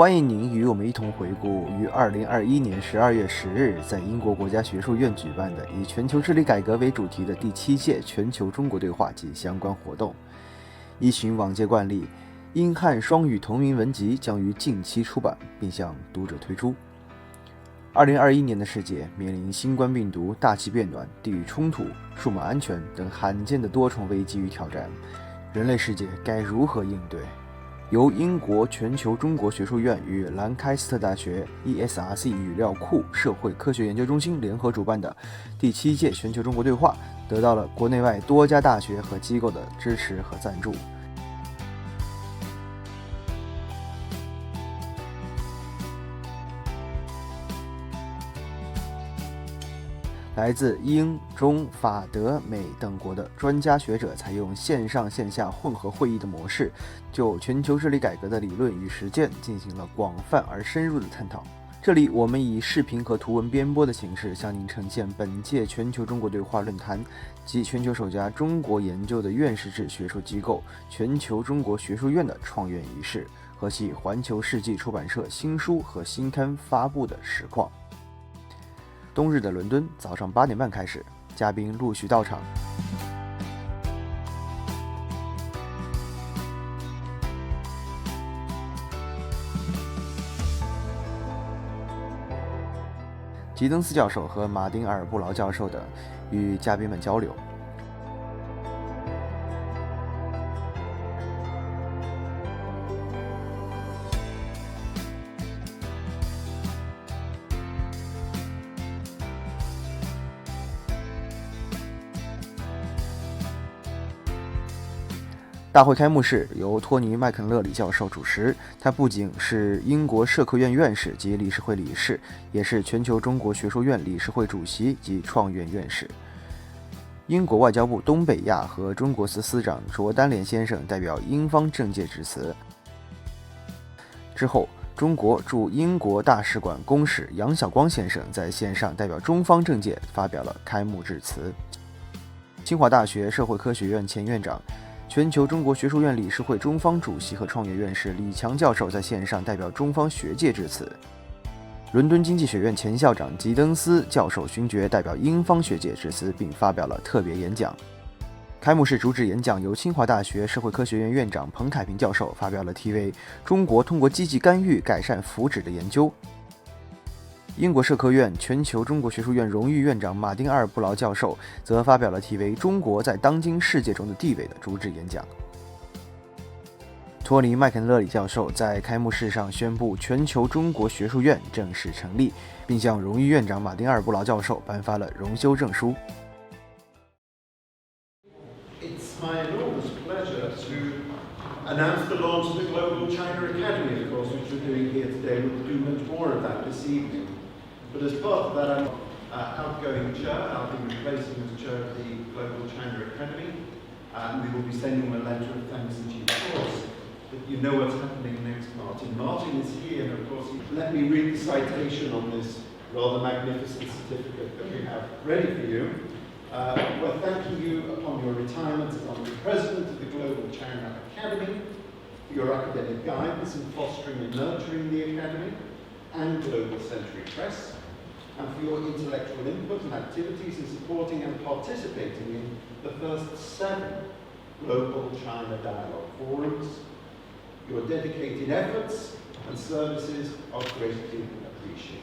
欢迎您与我们一同回顾于2021年12月10日在英国国家学术院举办的以全球治理改革为主题的第7届全球中国对话及相关活动。依循往届惯例，英汉双语同名文集将于近期出版，并向读者推出。2021年的世界面临新冠病毒、大气变暖、地域冲突、数码安全等罕见的多重危机与挑战，人类世界该如何应对？由英国全球中国学术院与兰开斯特大学 ESRC 语料库社会科学研究中心联合主办的第7届全球中国对话，得到了国内外多家大学和机构的支持和赞助。来自英、中、法、德、美等国的专家学者采用线上线下混合会议的模式，就全球治理改革的理论与实践进行了广泛而深入的探讨。这里我们以视频和图文编播的形式向您呈现本届全球中国对话论坛及全球首家中国研究的院士制学术机构全球中国学术院的创院仪式和其环球世纪出版社新书和新刊发布的实况。冬日的伦敦，早上8点半开始，嘉宾陆续到场。吉登斯教授和马丁·阿尔布劳教授等与嘉宾们交流。大会开幕式由托尼·麦肯勒里教授主持，他不仅是英国社科院院士及理事会理事，也是全球中国学术院理事会主席及创院院士。英国外交部东北亚和中国司司长卓丹莲先生代表英方政界致辞。之后，中国驻英国大使馆公使杨晓光先生在线上代表中方政界发表了开幕致辞。清华大学社会科学院前院长、全球中国学术院理事会中方主席和创业院士李强教授在线上代表中方学界致辞。伦敦经济学院前校长吉登斯教授勋爵代表英方学界致辞，并发表了特别演讲。开幕式主旨演讲由清华大学社会科学院院长彭凯平教授发表了题为《中国通过积极干预改善福祉》的研究。英国社科院全球中国学术院荣誉院长马丁·阿尔布劳教授则发表了题为《中国在当今世界中的地位》的主旨演讲。托尼·麦肯勒里教授在开幕式上宣布全球中国学术院正式成立，并向荣誉院长马丁·阿尔布劳教授颁发了荣休证书。It's my enormous pleasure to announce the launch of the Global China Academy, of course, which we're doing here today. We'll do much more of that this evening. But as part of that, I'm outgoing chair. I'll be replacing as chair of the Global China Academy. And we will be sending a letter of thanks in due course. But you know what's happening next, Martin. Martin is here, and of course, let me read the citation on this rather magnificent certificate that we have ready for you. We're thanking you upon your retirement as the President of the Global China Academy for your academic guidance in fostering and nurturing the Academy and Global Century Press, and for your intellectual input and activities in supporting and participating in the first 7 Global China Dialogue Forums. Your dedicated efforts and services are greatly appreciated.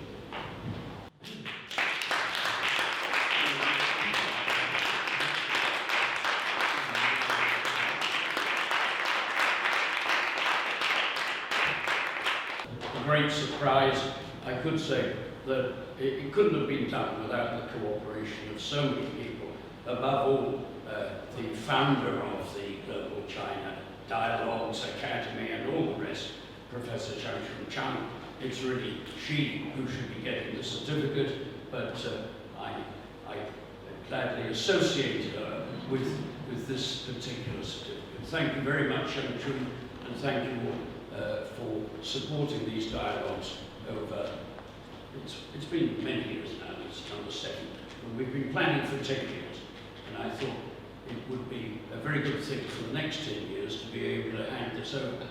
A great surprise, I could say, that it couldn't have been done without the cooperation of so many people, above all the founder of the Global China Dialogues Academy and all the rest, Professor Chang. It's really she who should be getting the certificate, but I gladly associate her with this particular certificate. Thank you very much, Chang, and thank you for supporting these dialogues over. It's been many years now, it's number 7, but we've been planning for 10 years, and I thought it would be a very good thing for the next 10 years to be able to hand this over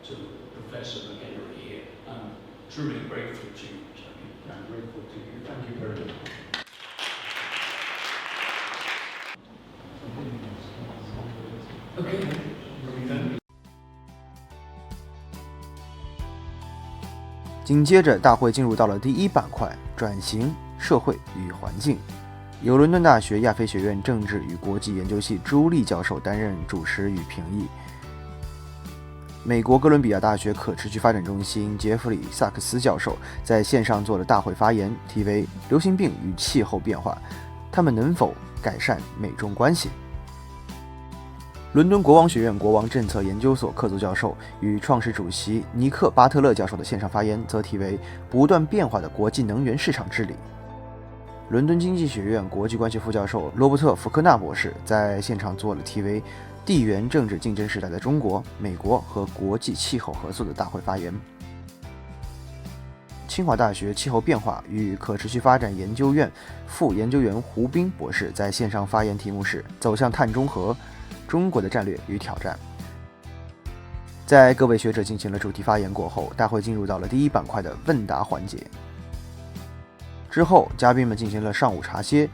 to Professor McHenry here truly grateful to you. I'm grateful to you. Thank you very much. Okay. 紧接着，大会进入到了第一板块——转型、社会与环境。由伦敦大学亚非学院政治与国际研究系朱莉教授担任主持与评议。美国哥伦比亚大学可持续发展中心杰弗里·萨克斯教授在线上做了大会发言，题为“流行病与气候变化：他们能否改善美中关系”。伦敦国王学院国王政策研究所客座教授与创始主席尼克·巴特勒教授的线上发言则题为“不断变化的国际能源市场治理”。伦敦经济学院国际关系副教授罗伯特·福克纳博士在现场做了题为“地缘政治竞争时代的中国、美国和国际气候合作”的大会发言。清华大学气候变化与可持续发展研究院副研究员胡斌博士在线上发言，题目是“走向碳中和：中国的战略与挑战”。在各位学者进行了主题发言过后，大会进入到了第一板块的问答环节。之后，嘉宾们进行了上午茶歇。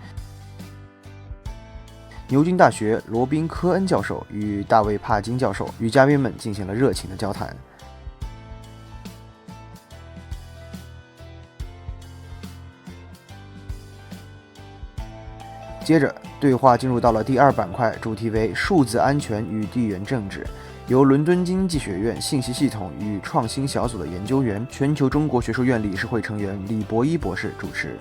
牛津大学罗宾·科恩教授与大卫·帕金教授与嘉宾们进行了热情的交谈。接着，对话进入到了第二板块，主题为数字安全与地缘政治，由伦敦经济学院信息系统与创新小组的研究员、全球中国学术院理事会成员李博一博士主持。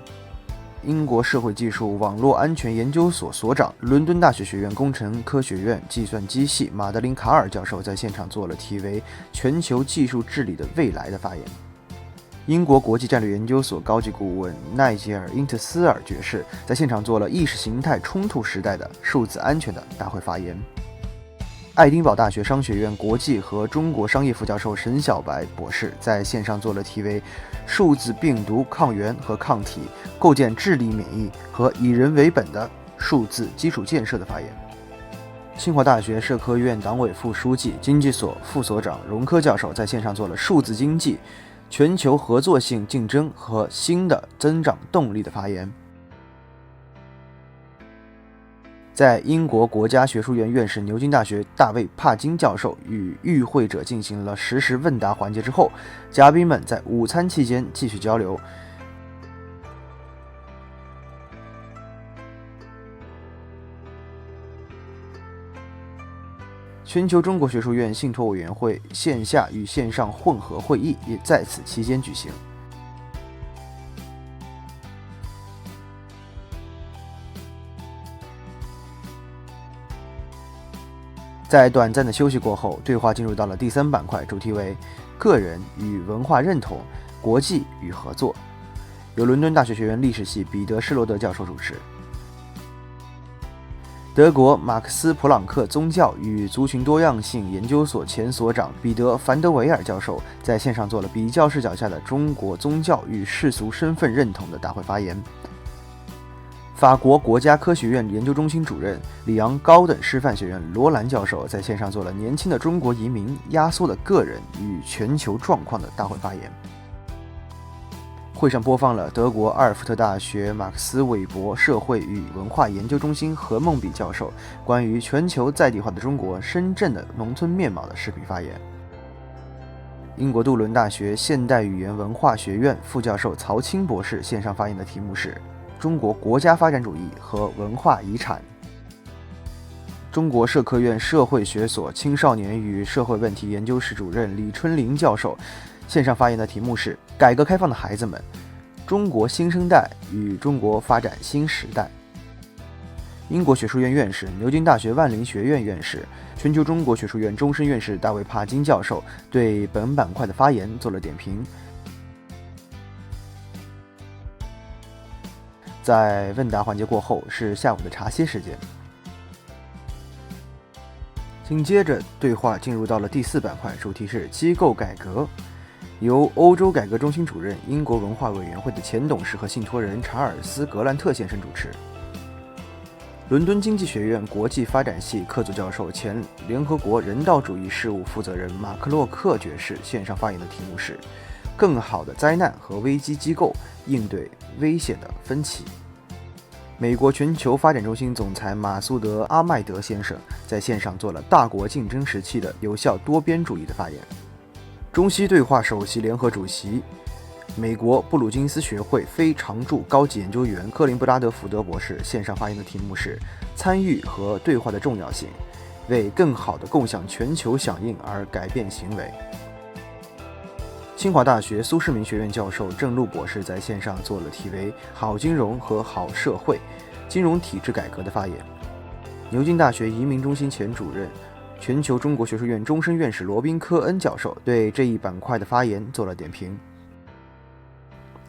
英国社会技术网络安全研究所所长、伦敦大学学院工程科学院计算机系马德琳·卡尔教授在现场做了题为“全球技术治理的未来”的发言。英国国际战略研究所高级顾问奈吉尔·因特斯尔爵士在现场做了意识形态冲突时代的数字安全的大会发言。爱丁堡大学商学院国际和中国商业副教授沈小白博士在线上做了题为“数字病毒抗原和抗体，构建智力免疫和以人为本的数字基础建设”的发言。清华大学社科院党委副书记、经济所副所长荣科教授在线上做了数字经济、全球合作性竞争和新的增长动力的发言。在英国国家学术院院士、牛津大学大卫·帕金教授与与会者进行了实时问答环节之后，嘉宾们在午餐期间继续交流。全球中国学术院信托委员会线下与线上混合会议也在此期间举行。在短暂的休息过后，对话进入到了第三板块，主题为“个人与文化认同：国际与合作”，由伦敦大学学院历史系彼得·施罗德教授主持。德国马克思普朗克宗教与族群多样性研究所前所长彼得·凡德维尔教授在线上做了比较视角下的中国宗教与世俗身份认同的大会发言。法国国家科学院研究中心主任、里昂高等师范学院罗兰教授在线上做了年轻的中国移民压缩的个人与全球状况的大会发言。会上播放了德国阿尔福特大学马克思韦伯社会与文化研究中心何梦比教授关于全球在地化的中国深圳的农村面貌的视频发言。英国杜伦大学现代语言文化学院副教授曹青博士线上发言的题目是中国国家发展主义和文化遗产。中国社科院社会学所青少年与社会问题研究室主任李春林教授线上发言的题目是改革开放的孩子们，中国新生代与中国发展新时代。英国学术院院士、牛津大学万灵学院院士、全球中国学术院终身院士大卫·帕金教授对本板块的发言做了点评。在问答环节过后是下午的茶歇时间。紧接着对话进入到了第四板块，主题是机构改革，由欧洲改革中心主任、英国文化委员会的前董事和信托人查尔斯·格兰特先生主持。伦敦经济学院国际发展系客座教授、前联合国人道主义事务负责人马克洛克爵士线上发言的题目是更好的灾难和危机机构应对危险的分歧。美国全球发展中心总裁马苏德·阿迈德先生在线上做了大国竞争时期的有效多边主义的发言。中西对话首席联合主席、美国布鲁金斯学会非常驻高级研究员科林布拉德福德博士线上发言的题目是“参与和对话的重要性，为更好地共享全球响应而改变行为”。清华大学苏世民学院教授郑璐博士在线上做了题为“好金融和好社会：金融体制改革”的发言。牛津大学移民中心前主任、全球中国学术院终身院士罗宾·科恩教授对这一板块的发言做了点评。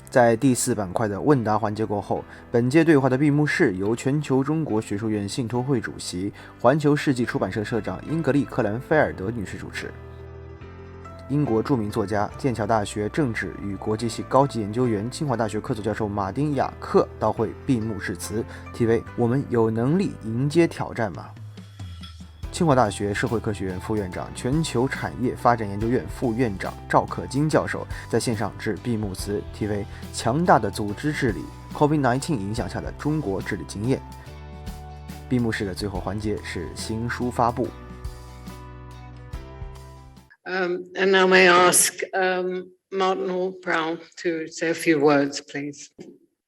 在第4板块的问答环节过后，本届对话的闭幕式由全球中国学术院信托会主席、环球世纪出版社社长英格丽·克兰菲尔德女士主持。英国著名作家、剑桥大学政治与国际系高级研究员、清华大学客座教授马丁·雅克到会闭幕致辞，题为“我们有能力迎接挑战吗？”清华大学社会科学院副院长、全球产业发展研究院副院长赵可金教授在线上致闭幕词，题为“强大的组织治理 COVID-19 影响下的中国治理经验”。闭幕式的最后环节是新书发布。And now may I ask Martin or Brown to say a few words, please.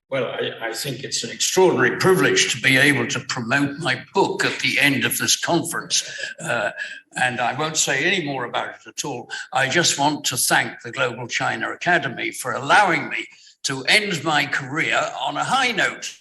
Well, I think it's an extraordinary privilege to be able to promote my book at the end of this conference. And I won't say any more about it at all. I just want to thank the Global China Academy for allowing me to end my career on a high note.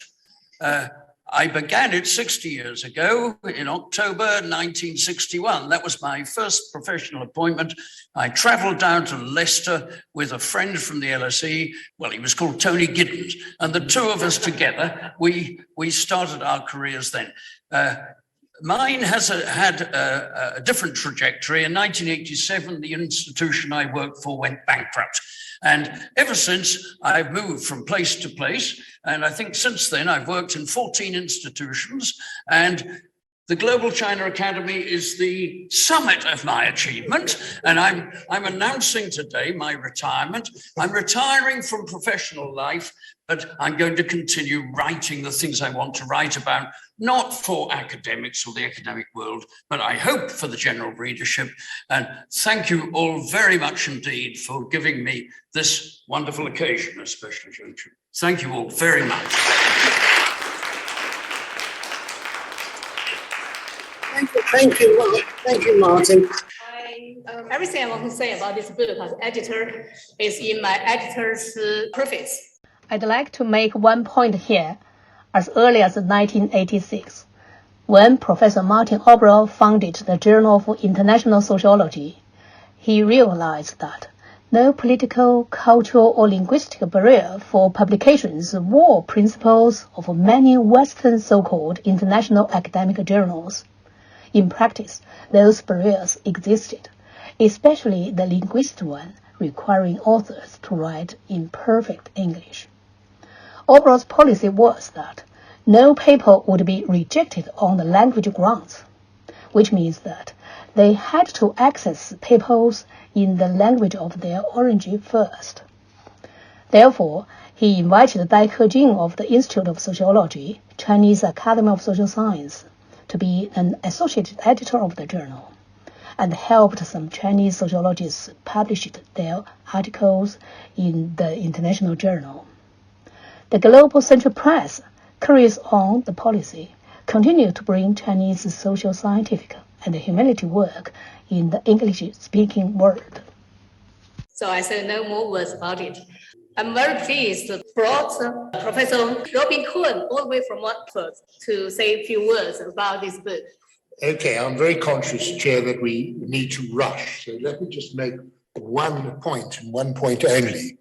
I began it 60 years ago in October 1961. That was my first professional appointment. I travelled down to Leicester with a friend from the LSE. Well, he was called Tony Giddens. And the two of us together, we started our careers then. Mine has had a different trajectory. In 1987, the institution I worked for went bankrupt. And ever since, I've moved from place to place. And I think since then, I've worked in 14 institutions. And the Global China Academy is the summit of my achievement. And I'm announcing today my retirement. I'm retiring from professional life, but I'm going to continue writing the things I want to write about, not for academics or the academic world, but I hope for the general readership. And thank you all very much indeed for giving me this wonderful occasion, at special juncture. Thank you all very much. Thank you, Martin. Everything I want to say about this book as editor is in my editor's preface. I'd like to make one point here. As early as 1986, when Professor Martin Obrel founded the Journal of International Sociology, he realized that no political, cultural, or linguistic barrier for publications were principles of many Western so-called international academic journals. In practice, those barriers existed, especially the linguistic one, requiring authors to write in perfect English. Obrel's policy was that no paper would be rejected on the language grounds, which means that they had to access papers in the language of their origin first. Therefore, he invited Dai Kejing of the Institute of Sociology, Chinese Academy of Social Science, to be an associate editor of the journal, and helped some Chinese sociologists publish their articles in the international journal. The Global Central Press carries on the policy, continue to bring Chinese social, scientific, and humanity work in the English-speaking world. So I say no more words about it. I'm very pleased to brought Professor Robin Cohen all the way from Oxford to say a few words about this book. Okay, I'm very conscious, Chair, that we need to rush. So let me just make one point, and one point only.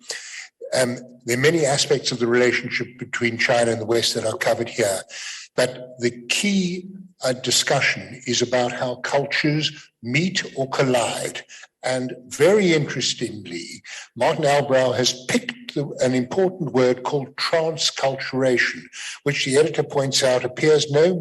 There are many aspects of the relationship between China and the West that are covered here, but the key discussion is about how cultures, meet or collide. And very interestingly, Martin Albrow has picked an important word called transculturation, which the editor points out appears no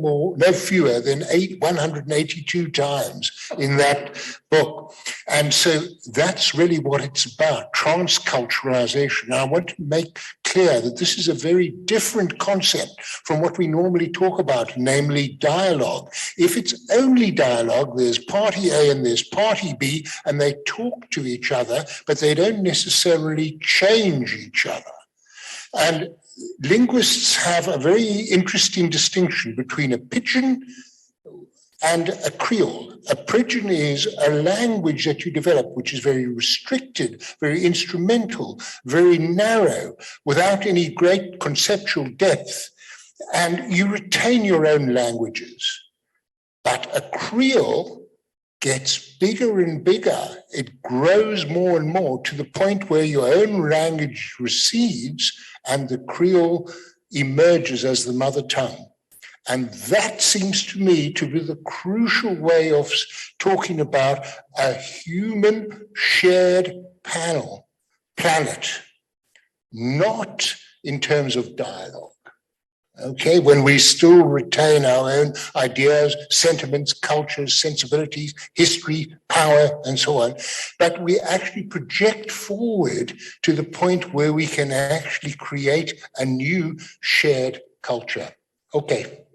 fewer than 182 times in that book. And so that's really what it's about, transculturalization. And I want to make clear that this is a very different concept from what we normally talk about, namely dialogue. If it's only dialogue, there's party A and there's party B, and they talk to each other, but they don't necessarily change each other. And linguists have a very interesting distinction between a pidgin and a creole. A pidgin is a language that you develop, which is very restricted, very instrumental, very narrow, without any great conceptual depth. And you retain your own languages. But a creole gets bigger and bigger. It grows more and more to the point where your own language recedes and the creole emerges as the mother tongue. And that seems to me to be the crucial way of talking about a human shared planet, not in terms of dialogue. Okay, when we still retain our own ideas, sentiments, cultures, sensibilities, history, power, and so on, but we actually project forward to the point where we can actually create a new shared culture. Okay.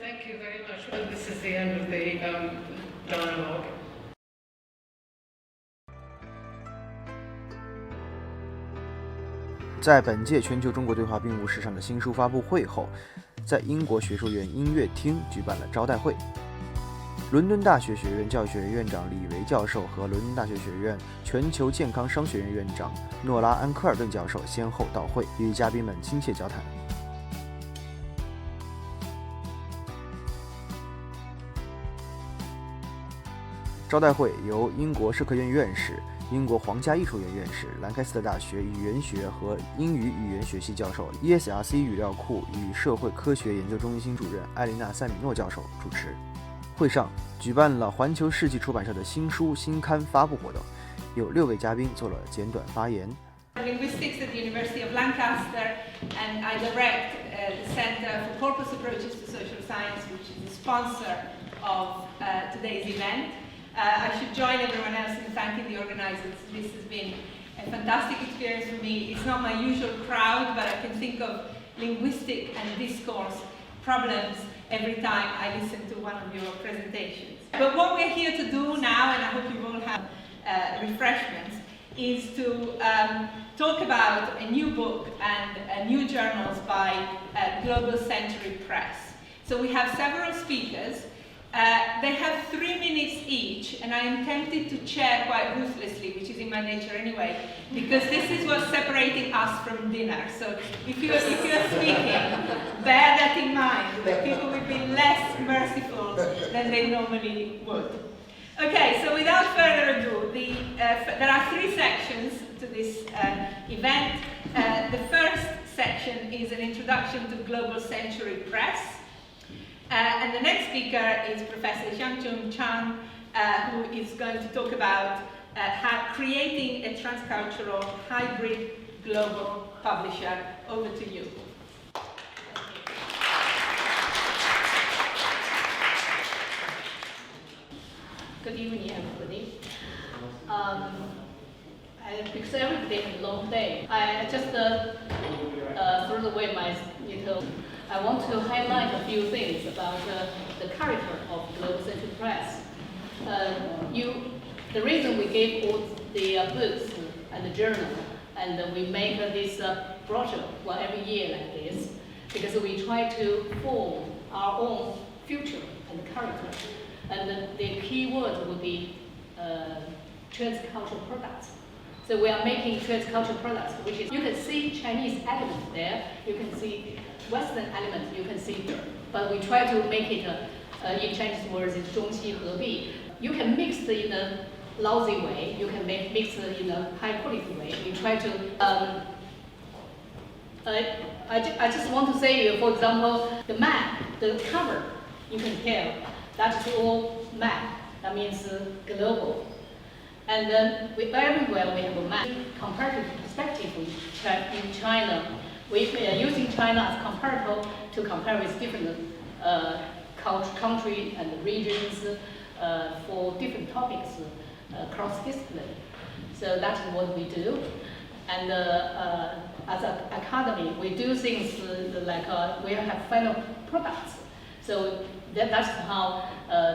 Thank you very much. Well, this is the end of the dialogue. 在本届全球中国对话并务式上的新书发布会后，在英国学术院音乐厅举办了招待会。伦敦大学学院教育学院院长李维教授和伦敦大学学院全球健康商学院院长诺拉·安科尔顿教授先后到会，与嘉宾们亲切交谈。招待会由英国社科院院士、英国皇家艺术院院士、兰开斯特大学语言学和英语语言学系教授、ESRC 语料库与社会科学研究中心主任艾琳娜·塞米诺教授主持。会上举办了环球世纪出版社的新书新刊发布活动，有6位嘉宾做了简短发言。Linguistics at the University of Lancaster, and I direct the Center for Corpus Approaches to Social Science, which is the sponsor of today's event. I should join everyone else in thanking the organizers. This has been a fantastic experience for me. It's not my usual crowd, but I can think of linguistic and discourse problems every time I listen to one of your presentations. But what we're here to do now, and I hope you all have refreshments, is to talk about a new book and new journals by Global Century Press. So we have several speakers. They have 3 minutes each, and I am tempted to chair quite ruthlessly, which is in my nature anyway, because this is what's separating us from dinner. So if you're speaking, bear that in mind, that people will be less merciful than they normally would. Okay, so without further ado, there are 3 sections to this event. The first section is an introduction to Global Century Press. And the next speaker is Professor Chang, who is going to talk about creating a transcultural hybrid global publisher. Over to you. Good evening, everybody. Because every day is a long day, I just threw away my little. I want to highlight a few things about the character of Global Century Press. The reason we gave all the books and the journal, and we make this brochure every year like this, because we try to form our own future and character. And the key word would be transcultural products. So we are making transcultural products, which is, you can see Chinese elements there, you can see Western elements, you can see here. But we try to make it, in Chinese words, it's 中西合璧. You can mix it in a lousy way, you can mix it in a high quality way. We try to I just want to say, for example, the map, the cover, you can tell that is all map. That means global. And then everywhere we have a map. Comparative perspective in China, we are using China as comparable to compare with different countries and regions for different topics, cross-discipline. So that's what we do. And as an academy, we do things like we have final products. So that's how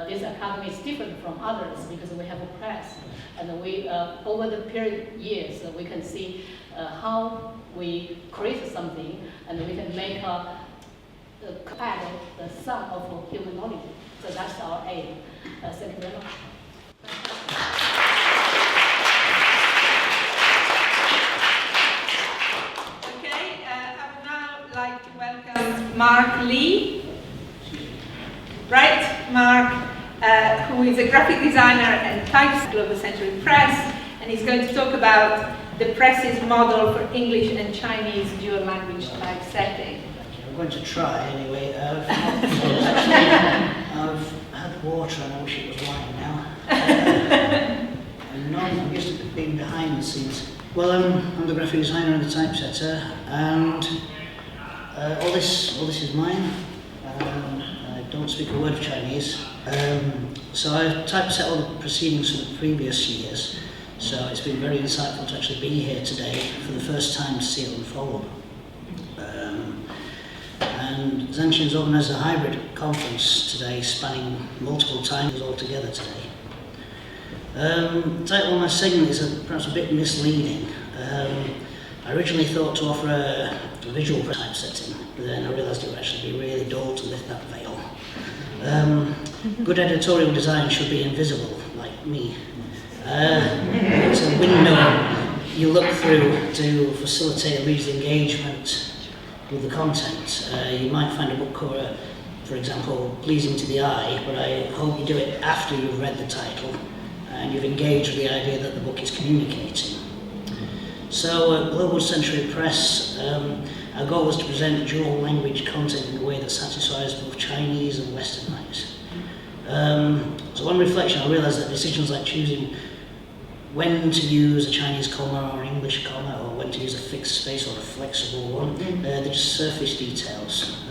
this academy is different from others, because we have a press. And we, over the period years, we can see how we create something, and we can make add the sum of human knowledge. So that's our aim. Thank you very much. Okay, I would now like to welcome Mark Lee. Right, Mark, who is a graphic designer and types Global Century Press, and he's going to talk about the press's model for English and Chinese dual language typesetting. I'm going to try anyway. I've had water and I wish it was wine now. And I'm used to being behind the scenes. Well, I'm the graphic designer and the typesetter, and all this is mine. I don't speak a word of Chinese, so I've typeset all the proceedings from the previous years. So it's been very insightful to actually be here today for the first time to see it unfold. And Zhanshan's organised a hybrid conference today spanning multiple times altogether today. The title of my segment is perhaps a bit misleading. I originally thought to offer a visual typesetting, but then I realised it would actually be really dull to lift that veil. Good editorial design should be invisible, like me. It's a window you look through to facilitate a reader's engagement with the content. You might find a book cover, for example, pleasing to the eye, but I hope you do it after you've read the title and you've engaged with the idea that the book is communicating. So at Global Century Press, our goal was to present dual language content in a way that satisfies both Chinese and Western eyes. So on reflection, I realised that decisions like choosing when to use a Chinese comma or an English comma, or when to use a fixed space or a flexible one, they're just surface details.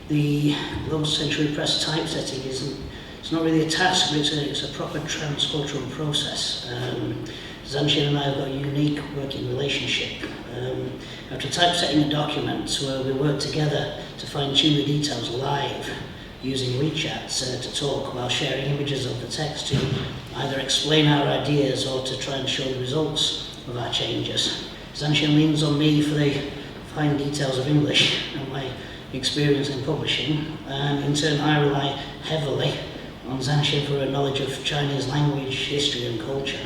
The Global Century Press typesetting it's not really a task, but it's a proper transcultural process. Zhanshan and I have got a unique working relationship. After typesetting a document, where we work together to fine-tune the details live, using WeChat to talk while sharing images of the text to either explain our ideas or to try and show the results of our changes. Zhanshan leans on me for the fine details of English and my experience in publishing, and in turn I rely heavily on Zhanshan for her knowledge of Chinese language, history and culture,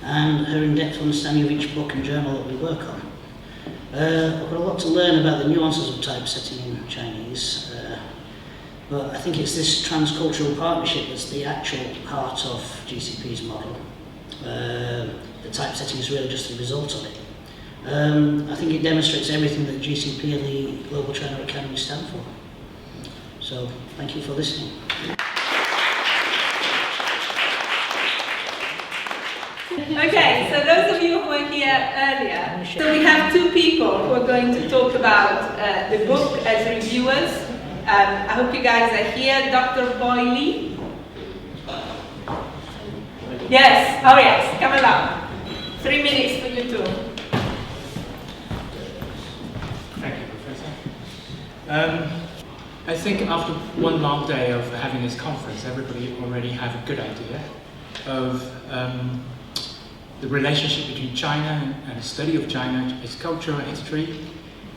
and her in-depth understanding of each book and journal that we work on. I've got a lot to learn about the nuances of typesetting in Chinese, but I think it's this transcultural partnership that's the actual heart of GCP's model. The typesetting is really just the result of it. I think it demonstrates everything that GCP and the Global China Academy stand for. So, thank you for listening. Okay, so those of you who were here earlier, so we have two people who are going to talk about the book as reviewers. I hope you guys are here. Dr. Boyle. Yes, oh yes, come along. 3 minutes for you too. Thank you, Professor. I think after one long day of having this conference, everybody already have a good idea of the relationship between China and the study of China, its cultural history,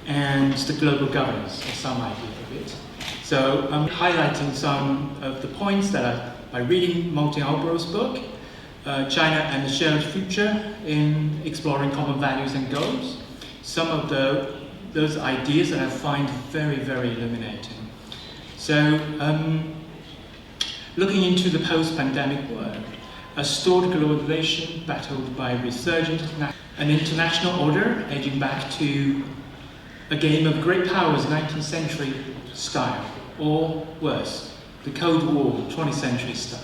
and the global governance, or some idea of it. So I'm highlighting some of the points that are by reading Martin Obrow's book, China and the Shared Future in Exploring Common Values and Goals. Some of those ideas that I find very, very illuminating. So looking into the post-pandemic world, a stored globalization battled by resurgent an international order edging back to a game of great powers 19th century style, or worse, the Cold War 20th century style.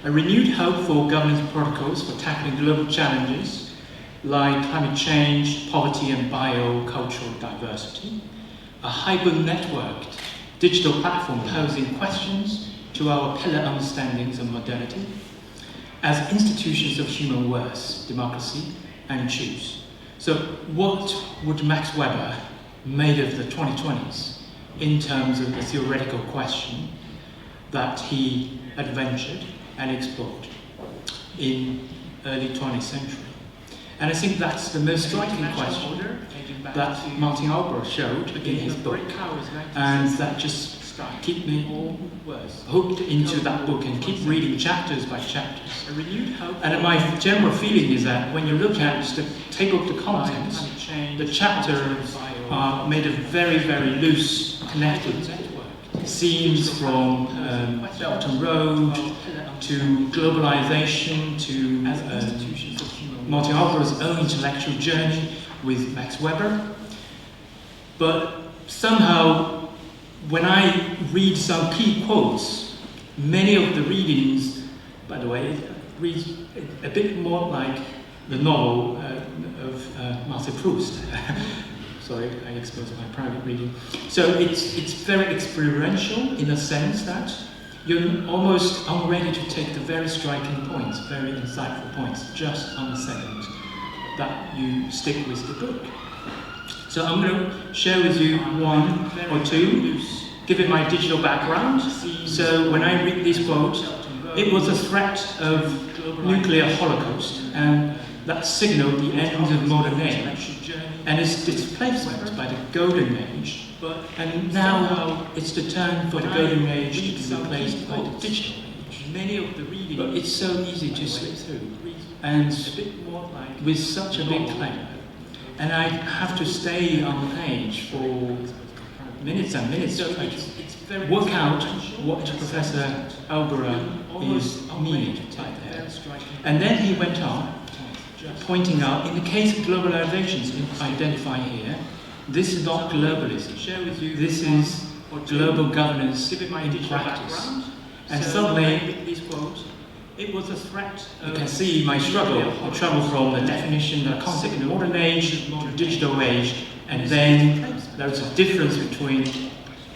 A renewed hope for governance protocols for tackling global challenges like climate change, poverty and biocultural diversity. A hyper-networked digital platform posing questions to our pillar understandings of modernity as institutions of human worth, democracy and choose. So what would Max Weber made of the 2020s in terms of the theoretical question that he adventured and explored in early 20th century? And I think that's the most striking question that Martin Albrecht showed in his book, and that just keep me hooked into that book and keep reading chapters by chapters. And my general feeling is that when you look at the table of the contents, the chapters are made of very, very loose, connected themes from Belt and Road to globalization to Martin Albrecht's own intellectual journey with Max Weber. But somehow, when I read some key quotes, many of the readings, by the way, read a bit more like the novel of Marcel Proust. Sorry, I exposed my private reading. So it's very experiential in the sense that you're almost unready to take the very striking points, very insightful points, just on the second that you stick with the book. So I'm going to share with you one or two, given my digital background. So when I read this quote, it was a threat of nuclear holocaust, and that signaled the end of modern age, and its displacement by the golden age. And now it's the turn for the golden age to be replaced by the digital age. But it's so easy to slip through, and with such a big claim. And I have to stay on the page for minutes and minutes to work out what Professor Albrecht is meaning by there. And then he went on, pointing out, in the case of globalizations identified here, this is not globalism. This is global governance in practice. And suddenly, it was a threat. You can see my struggle. I travel from the definition, the concept of modern age to digital age, and then there's a difference between.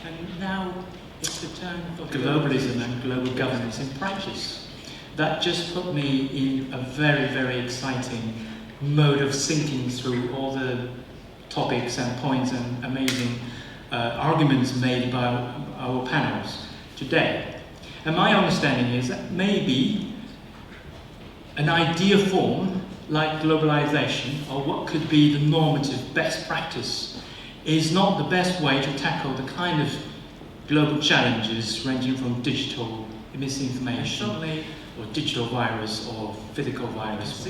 And now it's the turn for globalism and global governance in practice. That just put me in a very, very exciting mode of thinking through all the topics and points and amazing arguments made by our panels today. And my understanding is that maybe an idea form like globalization, or what could be the normative best practice, is not the best way to tackle the kind of global challenges ranging from digital misinformation or digital virus or physical virus,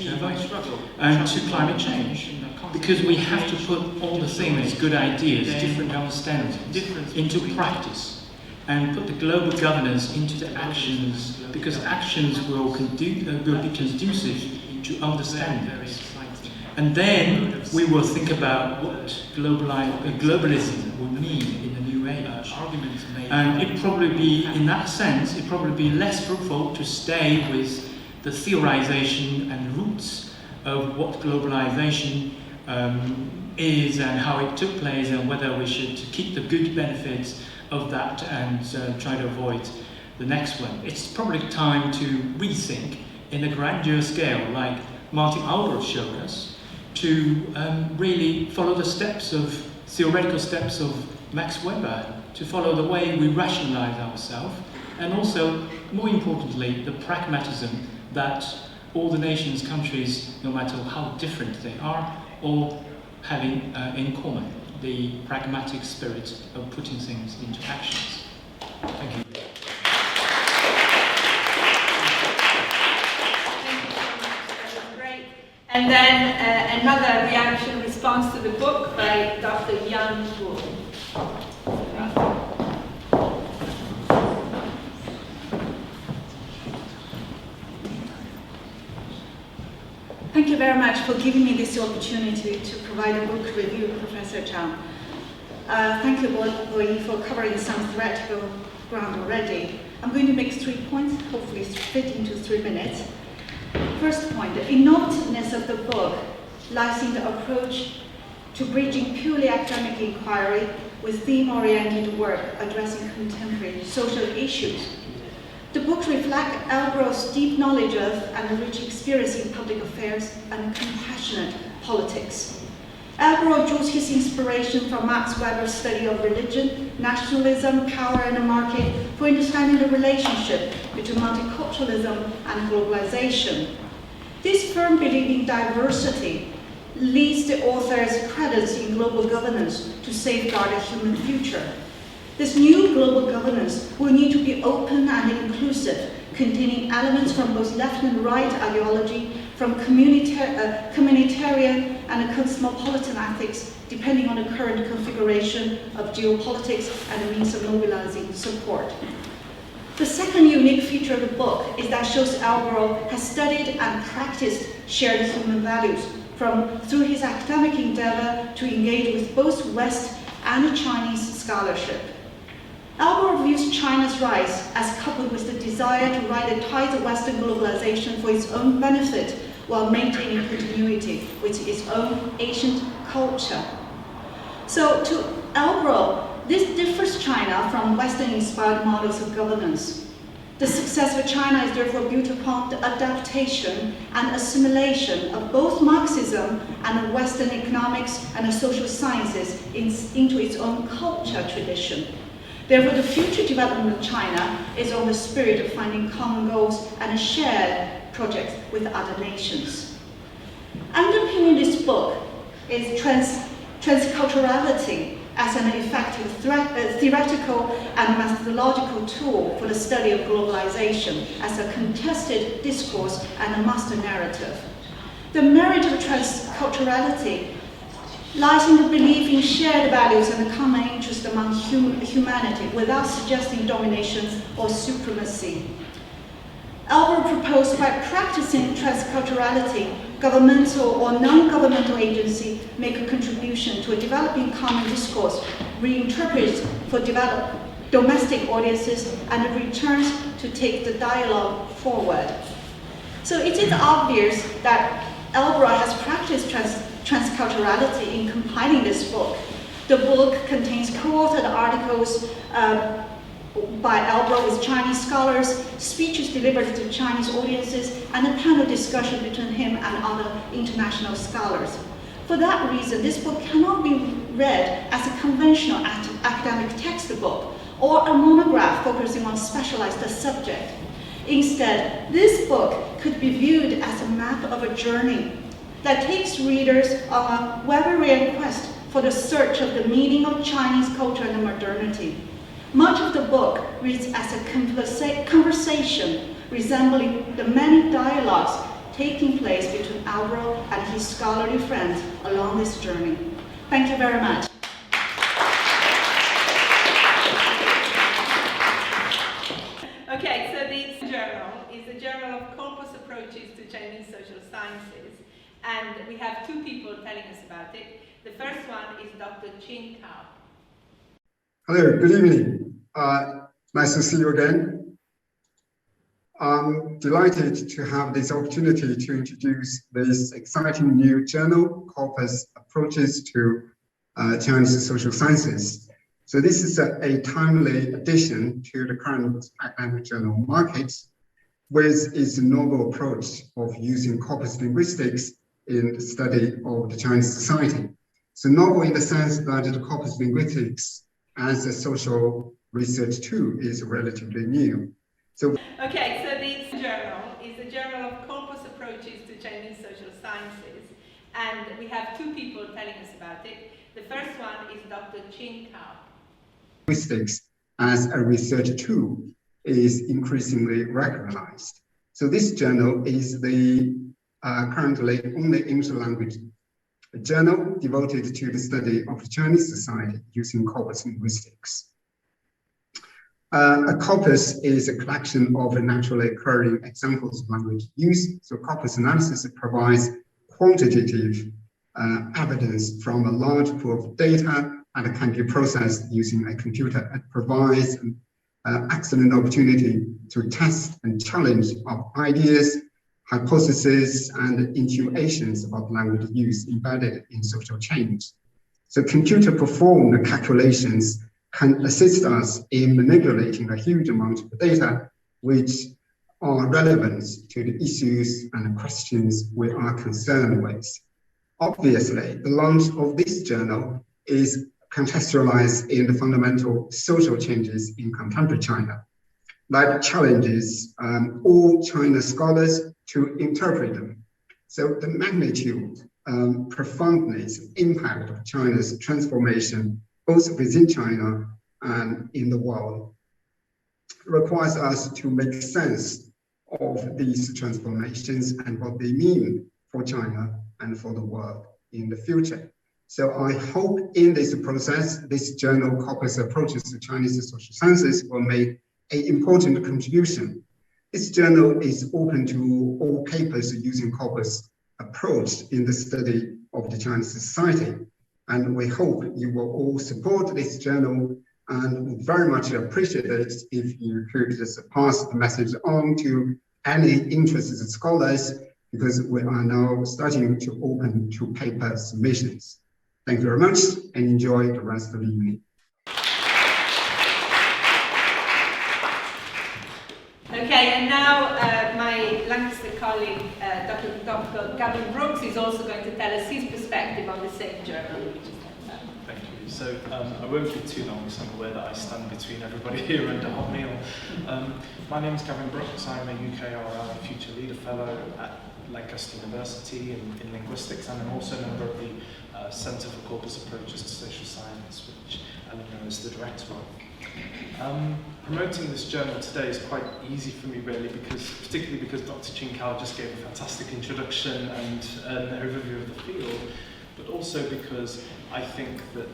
and to climate change. Because we have to put all the things, good ideas, different understandings, into practice, and put the global governance into the actions, because actions will be conducive to understanding this. And then we will think about what globalism would mean in the new age. And it probably be, in that sense, it probably be less fruitful to stay with the theorization and roots of what globalization is and how it took place, and whether we should keep the good benefits of that and try to avoid the next one. It's probably time to rethink in a grander scale, like Martin Albrecht showed us, to really follow the steps of, theoretical steps of Max Weber, to follow the way we rationalize ourselves, and also, more importantly, the pragmatism that all the nations, countries, no matter how different they are, all having in common, the pragmatic spirit of putting things into actions. Thank you. And then another reaction response to the book by Dr. Gavin Brooks. Thank you very much for giving me this opportunity to provide a book review, Professor Chang. Thank you, Boyi, for covering some theoretical ground already. I'm going to make 3 points, hopefully fit into 3 minutes. First point, the innovativeness of the book lies in the approach to bridging purely academic inquiry with theme-oriented work addressing contemporary social issues. The book reflects Albro's deep knowledge of and rich experience in public affairs and compassionate politics. Albro draws his inspiration from Max Weber's study of religion, nationalism, power, and the market for understanding the relationship between multiculturalism and globalization. This firm belief in diversity leads the author's credence in global governance to safeguard a human future. This new global governance will need to be open and inclusive, containing elements from both left and right ideology, from communitarian and cosmopolitan ethics, depending on the current configuration of geopolitics and the means of mobilizing support. The second unique feature of the book is that shows Albro has studied and practiced shared human values, through his academic endeavor to engage with both West and Chinese scholarship. Albro views China's rise as coupled with the desire to ride the tides of Western globalization for its own benefit while maintaining continuity with its own ancient culture. So to Albro, this differs China from Western-inspired models of governance. The success of China is therefore built upon the adaptation and assimilation of both Marxism and Western economics and social sciences into its own culture tradition. Therefore, the future development of China is on the spirit of finding common goals and shared projects with other nations. Underpinning this book is transculturality as an effective theoretical and methodological tool for the study of globalization as a contested discourse and a master narrative. The merit of transculturality lies in the belief in shared values and a common interest among humanity without suggesting domination or supremacy. Albro proposed by practicing transculturality, governmental or non-governmental agency make a contribution to a developing common discourse, reinterprets for domestic audiences, and returns to take the dialogue forward. So it is obvious that Albro has practiced transculturality in compiling this book. The book contains co-authored articles by Albro with Chinese scholars, speeches delivered to Chinese audiences, and a panel discussion between him and other international scholars. For that reason, this book cannot be read as a conventional academic textbook or a monograph focusing on specialized subject. Instead, this book could be viewed as a map of a journey that takes readers on a Weberian quest for the search of the meaning of Chinese culture and modernity. Much of the book reads as a conversation resembling the many dialogues taking place between Albro and his scholarly friends along this journey. Thank you very much. Okay, so this journal is a journal of Corpus approaches to Chinese social sciences, and we have 2 people telling us about it. The first one is Dr. Chang. Hello, good evening. Nice to see you again. I'm delighted to have this opportunity to introduce this exciting new journal, Corpus Approaches to Chinese Social Sciences. So this is a timely addition to the current academic journal market with its novel approach of using corpus linguistics in the study of the Chinese society. So novel in the sense that the corpus linguistics as a social research tool is relatively new. So okay, so this journal is a journal of Corpus approaches to Chinese social sciences, and we have 2 people telling us about it. The first one is Dr. Chang. Linguistics as a research tool is increasingly recognized. So this journal is the currently only English-language journal devoted to the study of the Chinese society using corpus linguistics. A corpus is a collection of naturally occurring examples of language use. So corpus analysis provides quantitative evidence from a large pool of data and can be processed using a computer. It provides an excellent opportunity to test and challenge our ideas, hypotheses, and intuitions about language use embedded in social change. So computer-performed calculations can assist us in manipulating a huge amount of data which are relevant to the issues and questions we are concerned with. Obviously, the launch of this journal is contextualized in the fundamental social changes in contemporary China that challenges all China scholars to interpret them. So the magnitude, profoundness, impact of China's transformation, both within China and in the world, requires us to make sense of these transformations and what they mean for China and for the world in the future. So I hope in this process, this journal, Corpus Approaches to Chinese Social Sciences, will make an important contribution. This journal is open to all papers using Corpus approach in the study of the Chinese society. And we hope you will all support this journal and would very much appreciate it if you could just pass the message on to any interested scholars, because we are now starting to open to paper submissions. Thank you very much and enjoy the rest of the evening. Okay, and now my Lancaster colleague, Dr. Gavin Brooks, is also going to tell us his perspective on the same journal. Thank you. So I won't be too long, because I'm aware that I stand between everybody here and a hot meal. My name is Gavin Brooks. I'm a UKRI Future Leader Fellow at Lancaster University in linguistics, and I'm also a member of the Centre for Corpus Approaches to Social Science, which Eleanor is the director of. Promoting this journal today is quite easy for me, really, particularly because Dr. Chang just gave a fantastic introduction and an overview of the field, but also because I think that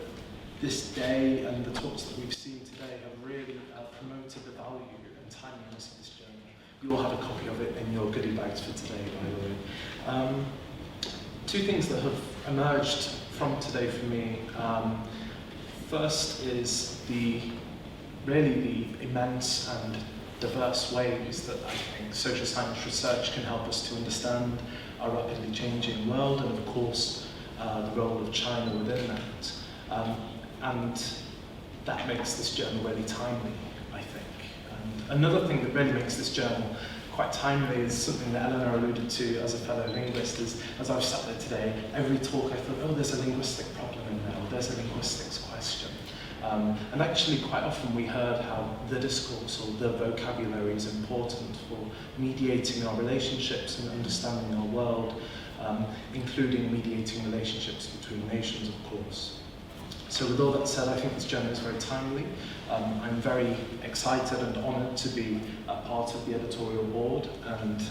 this day and the talks that we've seen today have really promoted the value and timeliness of this journal. You all have a copy of it in your goodie bags for today, by the way. Two things that have emerged from today for me. First is the immense and diverse ways that I think social science research can help us to understand our rapidly changing world, and of course the role of China within that. And that makes this journal really timely, I think. And another thing that really makes this journal quite timely is something that Eleanor alluded to as a fellow linguist. Is, as I've sat there today, every talk I thought, oh, there's a linguistic problem in there, or there's a linguistics question. And actually quite often we heard how the discourse or the vocabulary is important for mediating our relationships and understanding our world, including mediating relationships between nations, of course. So with all that said, I think this journal is very timely. I'm very excited and honoured to be a part of the editorial board, and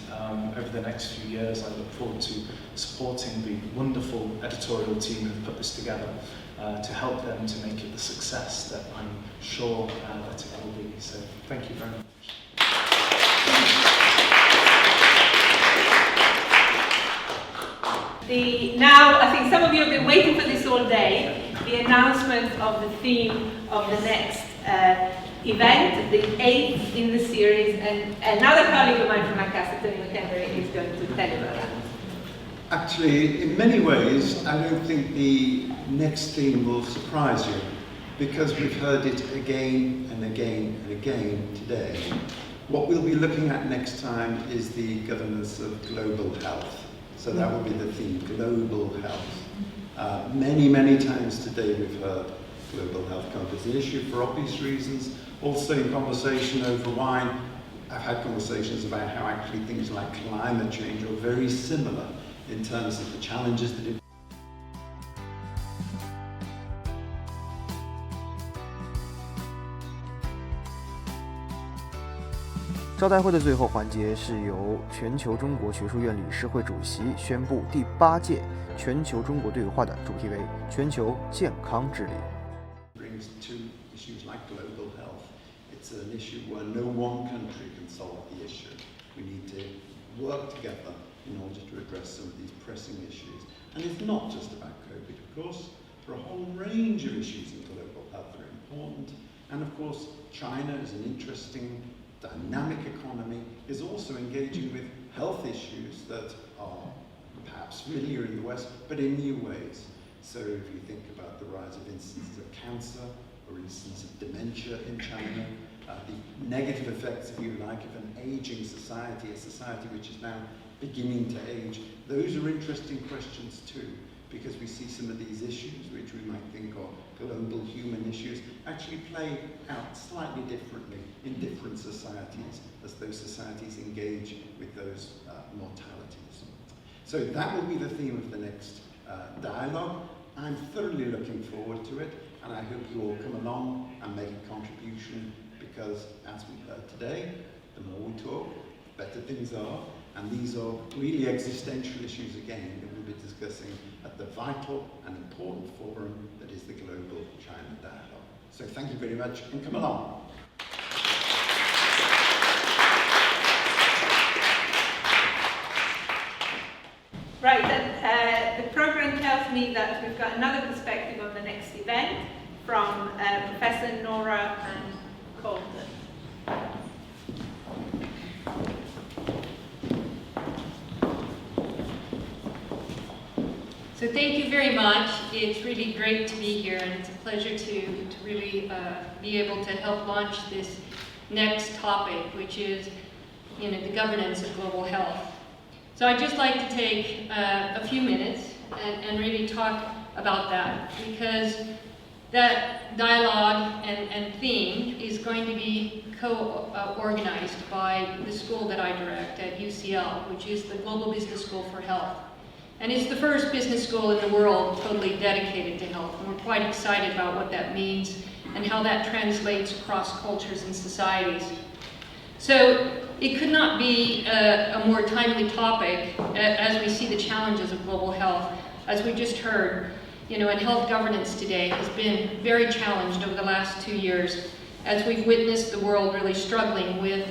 over the next few years I look forward to supporting the wonderful editorial team who've put this together to help them to make it the success that I'm sure that it will be. So thank you very much. Now, I think some of you have been waiting for this all day, the announcement of the theme of the next event, the 8th in the series, and another colleague of mine from Lancaster, Tony McHenry, is going to tell you about that. Actually, in many ways, I don't think the next theme will surprise you, because we've heard it again and again and again today. What we'll be looking at next time is the governance of global health. So that will be the theme, global health. Many times today we've heard global health come up as an issue for obvious reasons. Also in conversation over wine, I've had conversations about how actually things like climate change are very similar in terms of the challenges that it招待会的最后环节是由全球中国学术院理事会主席宣布第8届全球中国对话的主题为全球健康治理。brings two issues like global health. It's an issue where no one country can solve the issue. We need to work together in order to address some of these pressing issues. And it's not just about COVID, of course. There are a whole range of issues in global health that are important. And of course, China is an interesting, dynamic economy, is also engaging with health issues that are perhaps familiar in the West, but in new ways. So if you think about the rise of instances of cancer, or instances of dementia in China, the negative effects, if you like, of an aging society, a society which is now beginning to age, those are interesting questions too, because we see some of these issues, which we might think are global human issues, actually play out slightly differently in different societies as those societies engage with those mortalities. So that will be the theme of the next dialogue. I'm thoroughly looking forward to it, and I hope you all come along and make a contribution, because as we heard today, the more we talk, the better things are, and these are really existential issues again that we'll be discussing at the vital and important forum that is the Global China Dialogue. So thank you very much, and come along. Right, the program tells me that we've got another perspective on the next event from Professor Nora and Cohen. So thank you very much. It's really great to be here, and it's a pleasure to really be able to help launch this next topic, which is the governance of global health. So I'd just like to take a few minutes and really talk about that, because that dialogue and theme is going to be co-organized by the school that I direct at UCL, which is the Global Business School for Health. And it's the first business school in the world totally dedicated to health. And we're quite excited about what that means and how that translates across cultures and societies. So it could not be a more timely topic as we see the challenges of global health. As we just heard, and health governance today has been very challenged over the last 2 years, as we've witnessed the world really struggling with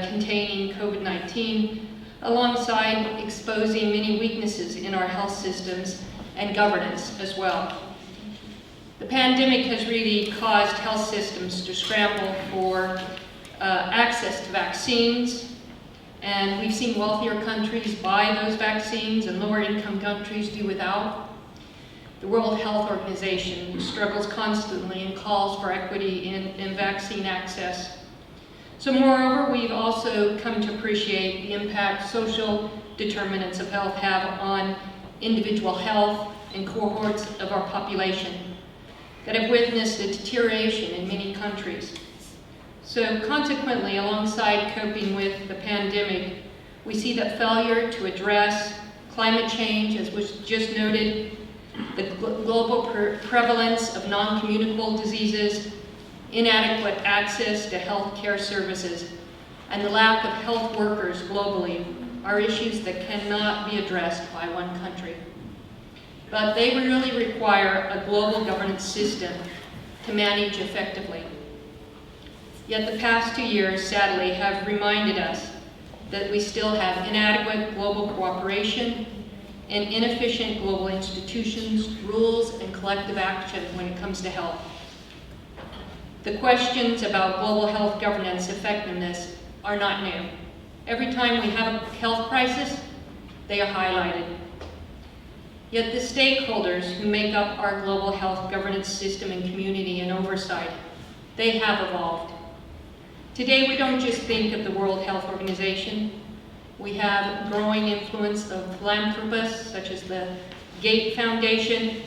containing COVID-19, alongside exposing many weaknesses in our health systems and governance as well. The pandemic has really caused health systems to scramble for access to vaccines, and we've seen wealthier countries buy those vaccines and lower income countries do without. The World Health Organization struggles constantly and calls for equity in vaccine access. So moreover, we've also come to appreciate the impact social determinants of health have on individual health and cohorts of our population that have witnessed a deterioration in many countries. So consequently, alongside coping with the pandemic, we see that failure to address climate change, as was just noted, the global prevalence of non-communicable diseases, inadequate access to health care services, and the lack of health workers globally are issues that cannot be addressed by one country. But they really require a global governance system to manage effectively. Yet the past 2 years, sadly, have reminded us that we still have inadequate global cooperation and inefficient global institutions, rules, and collective action when it comes to health. The questions about global health governance effectiveness are not new. Every time we have a health crisis, they are highlighted. Yet the stakeholders who make up our global health governance system and community and oversight, they have evolved. Today, we don't just think of the World Health Organization. We have growing influence of philanthropists such as the Gates Foundation.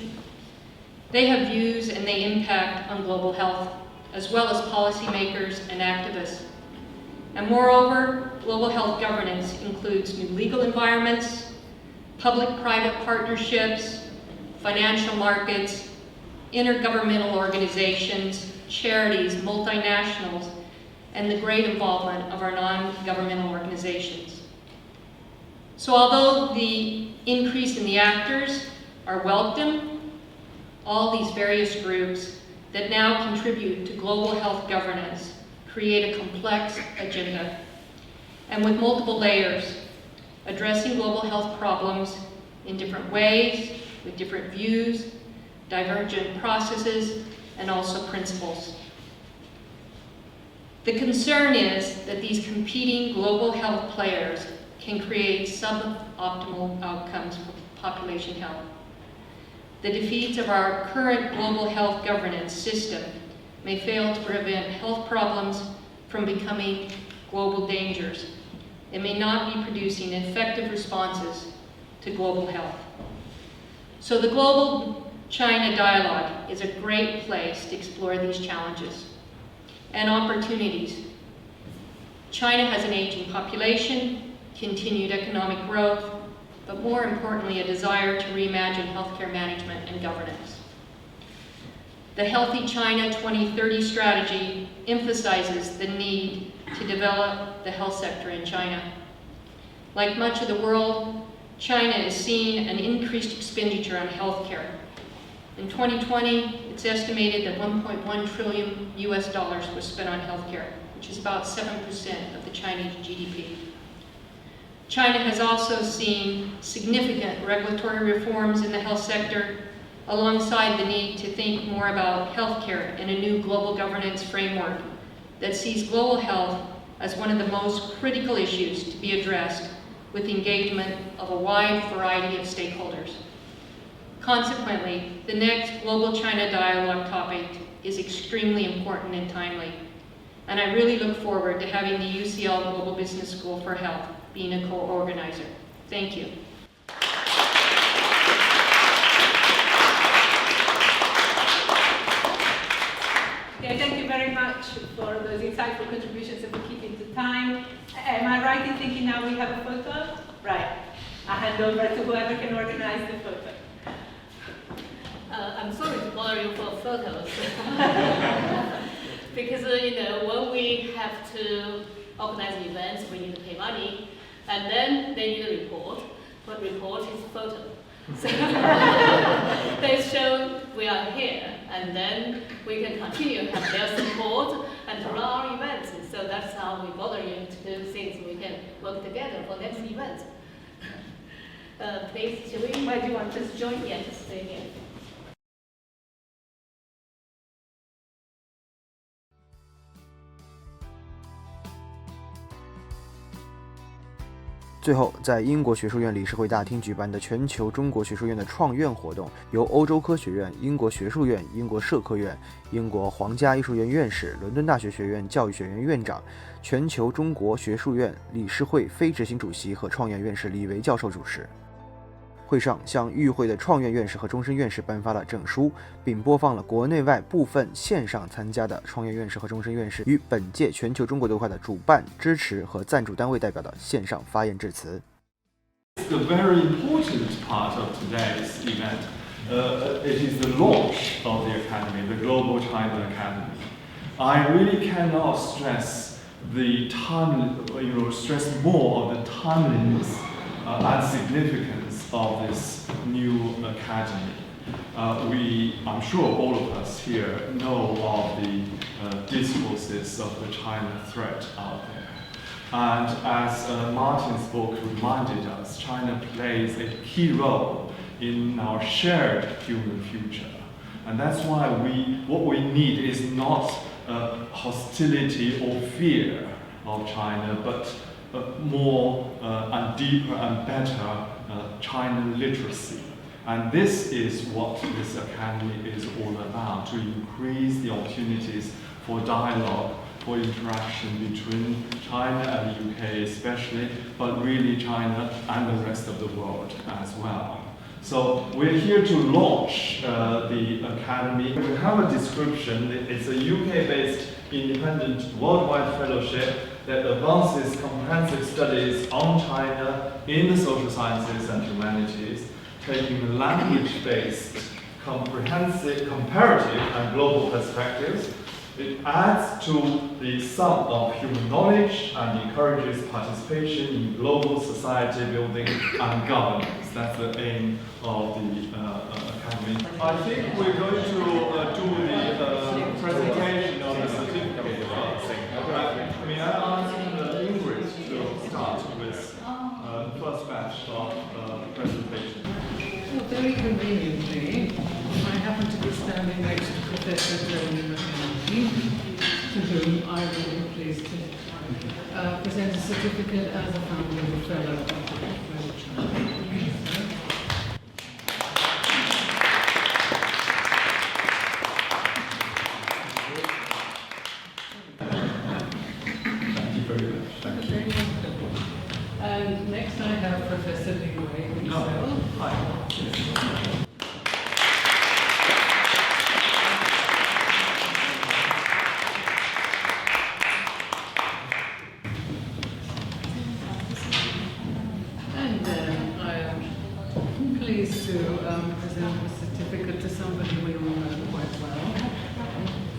They have views and they impact on global health, as well as policymakers and activists. And moreover, global health governance includes new legal environments, public-private partnerships, financial markets, intergovernmental organizations, charities, multinationals, and the great involvement of our non-governmental organizations. So although the increase in the actors are welcome, all these various groups that now contribute to global health governance create a complex agenda, and with multiple layers. addressing global health problems in different ways, with different views, divergent processes, and also principles. The concern is that these competing global health players can create suboptimal outcomes for population health. The defeats of our current global health governance system may fail to prevent health problems from becoming global dangers. It may not be producing effective responses to global health. So the Global China Dialogue is a great place to explore these challenges and opportunities. China has an aging population, continued economic growth, but more importantly, a desire to reimagine healthcare management and governance. The Healthy China 2030 strategy emphasizes the need to develop the health sector in China. Like much of the world, China is seeing an increased expenditure on healthcare. In 2020, it's estimated that $1.1 trillion was spent on healthcare, which is about 7% of the Chinese GDP. China has also seen significant regulatory reforms in the health sector, alongside the need to think more about healthcare in a new global governance framework that sees global health as one of the most critical issues to be addressed with engagement of a wide variety of stakeholders. Consequently, the next Global China Dialogue topic is extremely important and timely, and I really look forward to having the UCL Global Business School for Health being a co-organizer. Thank you. Okay, thank you very much for those insightful contributions and for keeping to time. Am I right in thinking now we have a photo? Right. I hand over to whoever can organize the photo. I'm sorry to bother you for photos. Because, when we have to organize events, we need to pay money, and then they need a report, but report is photo. So they show we are here, and then we can continue to have their support and to run our events. So that's how we bother you to do things. We can work together for next event. Please, should we? Where do you want us to join? Yeah, just stay here.最后，在英国学术院理事会大厅举办的全球中国学术院的创院活动，由欧洲科学院、英国学术院、英国社科院、英国皇家艺术院院士、伦敦大学学院教育学院院长、全球中国学术院理事会非执行主席和创院院士李维教授主持。会上向与会的创院院士和终身院士颁发了证书，并播放了国内外部分线上参加的创院院士和终身院士与本届全球中国对话的主办、支持和赞助单位代表的线上发言致辞。The very important part of today's event, it is the launch of the Academy, the Global China Academy. I really cannot stress the stress more of the timeliness and significance of this new academy. I'm sure all of us here know of the discourses of the China threat out there. And as Martin's book reminded us, China plays a key role in our shared human future. And that's why what we need is not hostility or fear of China, but more and deeper and better China literacy. And this is what this academy is all about, to increase the opportunities for dialogue, for interaction between China and the UK especially, but really China and the rest of the world as well. So we're here to launch the academy. We have a description. It's a UK-based independent worldwide fellowship that advances comprehensive studies on China in the social sciences and humanities, taking language-based, comprehensive, comparative and global perspectives. It adds to the sum of human knowledge and encourages participation in global society building and governance. That's the aim of the academy. I think we're going to do the presentation of the certificate first. May I ask Ingrid to start with the first conveniently, I happen to be standing next to Professor Chang, to whom I will be pleased to present a certificate as a founding fellow of the China. And next I have Professor Li himself. And then I am pleased to present the certificate to somebody we all know quite well,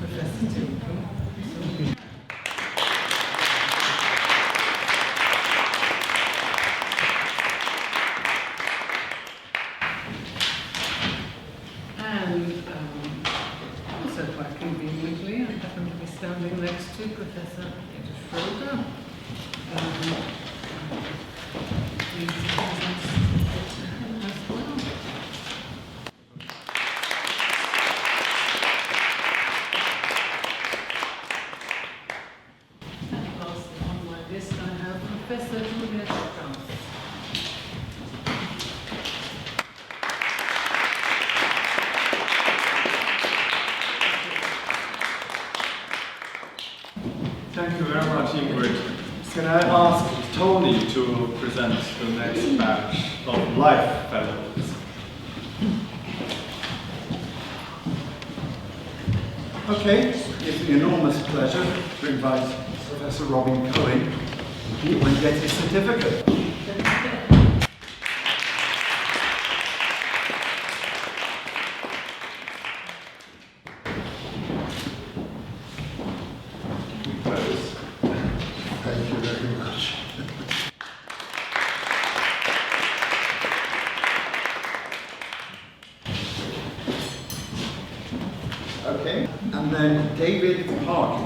Professor Chang. Also quite conveniently, I happen to be standing next to Professor Schroeder. Please present him as well. And lastly on my list I have Professor Julia Strauss. Thank you very much, Ingrid. Can I ask Tony to present the next batch of Life Fellows? Okay, it's an enormous pleasure to invite Professor Robin Cohen to get his certificate. Thank you very much. Okay, and then David Parkin.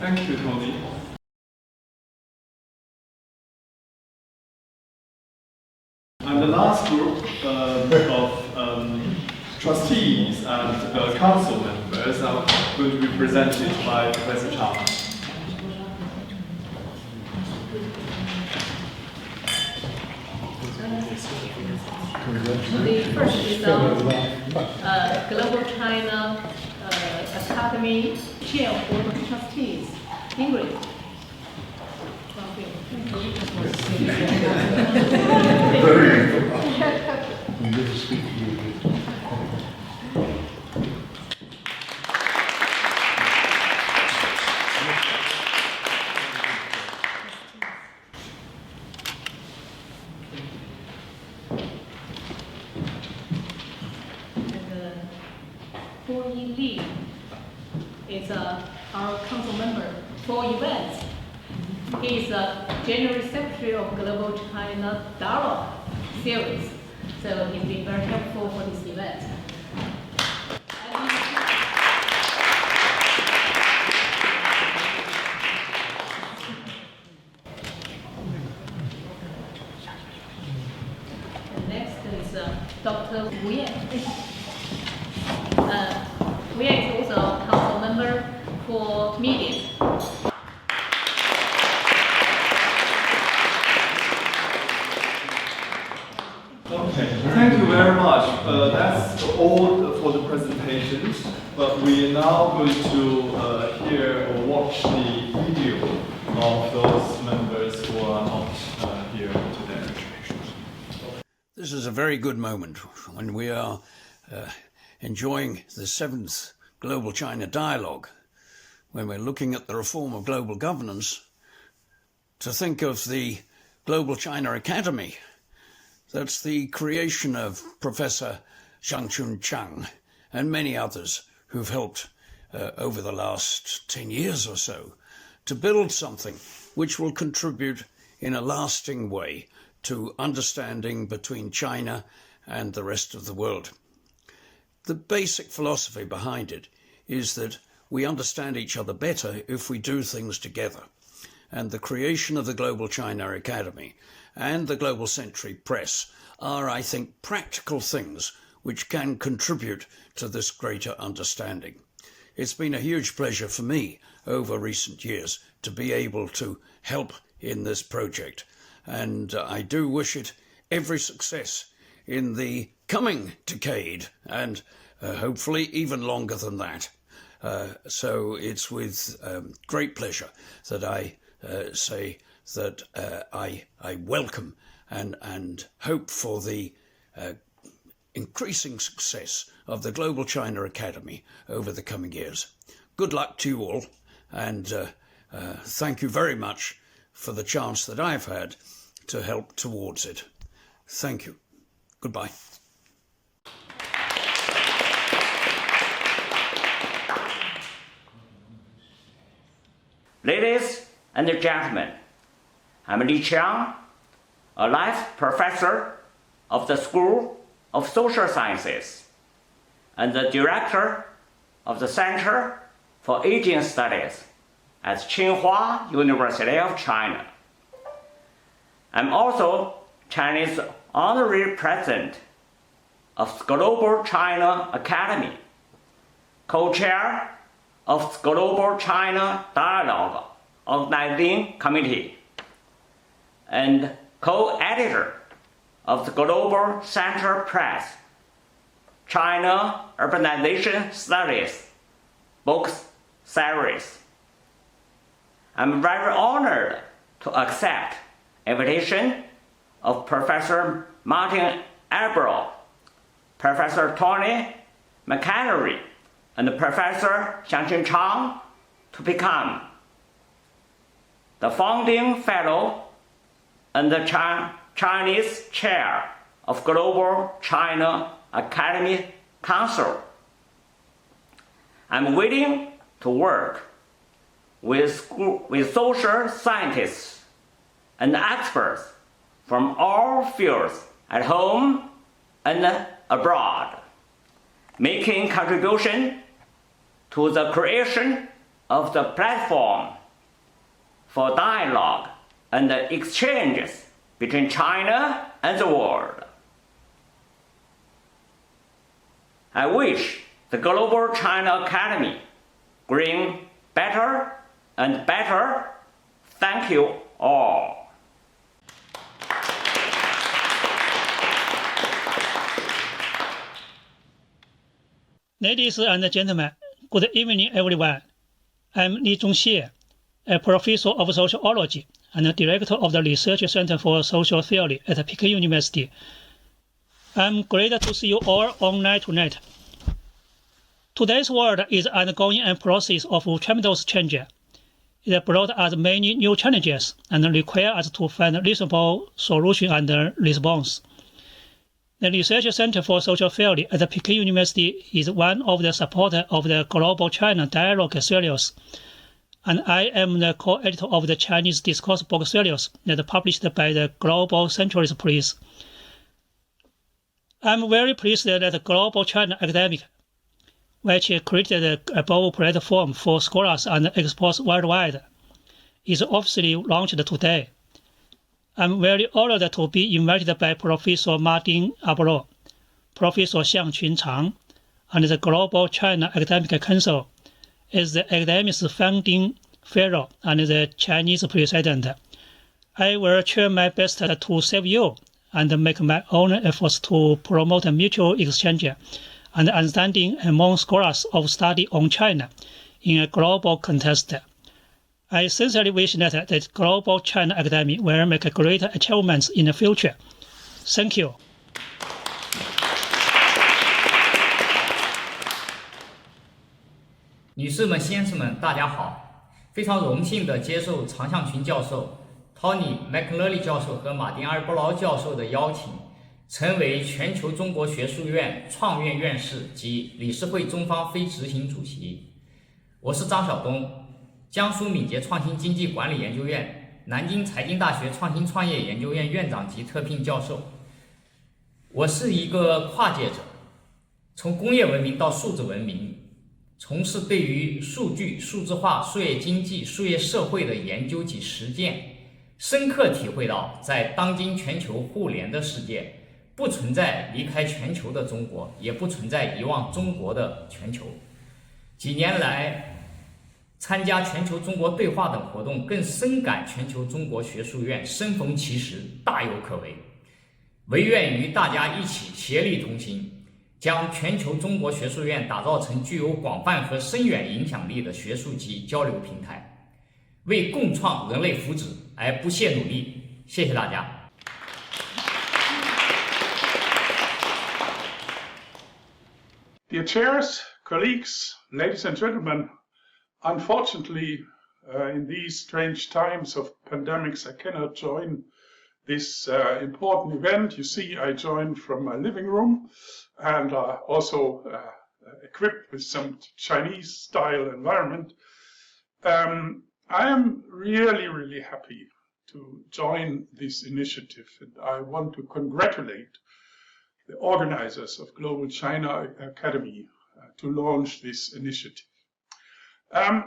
Thank you, Tony. And the last group of trustees and council members are going to be presented by Professor Chang. The first is Global China Academy Chair Board of Trustees, Ingrid. Very good. You never speak to you. Li is our council member for events. He is the General Secretary of Global China Dialogue series, so he's been very helpful for this event. And next is Dr. Wu Yan. Wu Yan is also a council member for media. Okay, thank you very much. That's all for the presentations, but we are now going to hear or watch the video of those members who are not here today. This is a very good moment when we are enjoying the 7th Global China Dialogue, when we're looking at the reform of global governance, to think of the Global China Academy. That's the creation of Professor Xiangchun Chang, and many others who've helped over the last 10 years or so to build something which will contribute in a lasting way to understanding between China and the rest of the world. The basic philosophy behind it is that we understand each other better if we do things together. And the creation of the Global China Academy and the Global Century Press are, I think, practical things which can contribute to this greater understanding. It's been a huge pleasure for me over recent years to be able to help in this project, and I do wish it every success in the coming decade and hopefully even longer than that. So it's with great pleasure that I say that I welcome and hope for the increasing success of the Global China Academy over the coming years. Good luck to you all, and thank you very much for the chance that I've had to help towards it. Thank you. Goodbye. Ladies and gentlemen, I'm Li Chang, a life professor of the School of Social Sciences and the director of the Center for Aging Studies at Tsinghua University of China. I'm also Chinese honorary president of Global China Academy, co-chair of Global China Dialogue Organizing Committee, and co-editor of the Global Center Press China Urbanization Studies books series. I'm very honored to accept invitation of Professor Martin Albro, Professor Tony McHenry, and Professor Xiangchun Chang to become the founding fellow and the Chinese chair of Global China Academy Council. I'm willing to work with social scientists and experts from all fields at home and abroad, making contribution to the creation of the platform for dialogue and exchanges between China and the world. I wish the Global China Academy bring better and better. Thank you all. Ladies and gentlemen, good evening, everyone. I'm Li Zhongxie, a professor of sociology and director of the Research Center for Social Theory at Peking University. I'm glad to see you all online tonight. Today's world is undergoing a process of tremendous change. It brought us many new challenges and requires us to find reasonable solutions and response. The Research Center for Social Theory at Peking University is one of the supporters of the Global China Dialogue series, and I am the co-editor of the Chinese discourse book series that published by the Global Century Press. I'm very pleased that the Global China Academy, which created the above platform for scholars and experts worldwide, is officially launched today. I'm very honored to be invited by Professor Martin Albro, Professor Xiangchun Chang, and the Global China Academic Council as the academy's founding fellow and the Chinese president. I will try my best to serve you and make my own efforts to promote mutual exchange and understanding among scholars of study on China in a global context. I sincerely wish that the Global China Academy will make great achievements in the future. Thank you. 女士们、先生们，大家好！非常荣幸地接受常向群教授、Tony McHenry 教授和马丁·阿尔伯劳教授的邀请，成为全球中国学术院创院院士及理事会中方非执行主席。我是张晓东，江苏敏捷创新经济管理研究院、南京财经大学创新创业研究院院长及特聘教授。我是一个跨界者，从工业文明到数字文明，从事对于数据、数字化、数业经济、数业社会的研究及实践，深刻体会到在当今全球互联的世界，不存在离开全球的中国，也不存在遗忘中国的全球。几年来参加全球中国对话等活动，更深感全球中国学术院生逢其时，大有可为。唯愿与大家一起协力同心，将全球中国学术院打造成具有广泛和深远影响力的学术及交流平台，为共创人类福祉而不懈努力。谢谢大家。Dear chairs, colleagues, ladies and gentlemen, unfortunately, in these strange times of pandemics, I cannot join this important event. You see, I joined from my living room and also equipped with some Chinese-style environment. I am really happy to join this initiative, and I want to congratulate the organizers of Global China Academy to launch this initiative.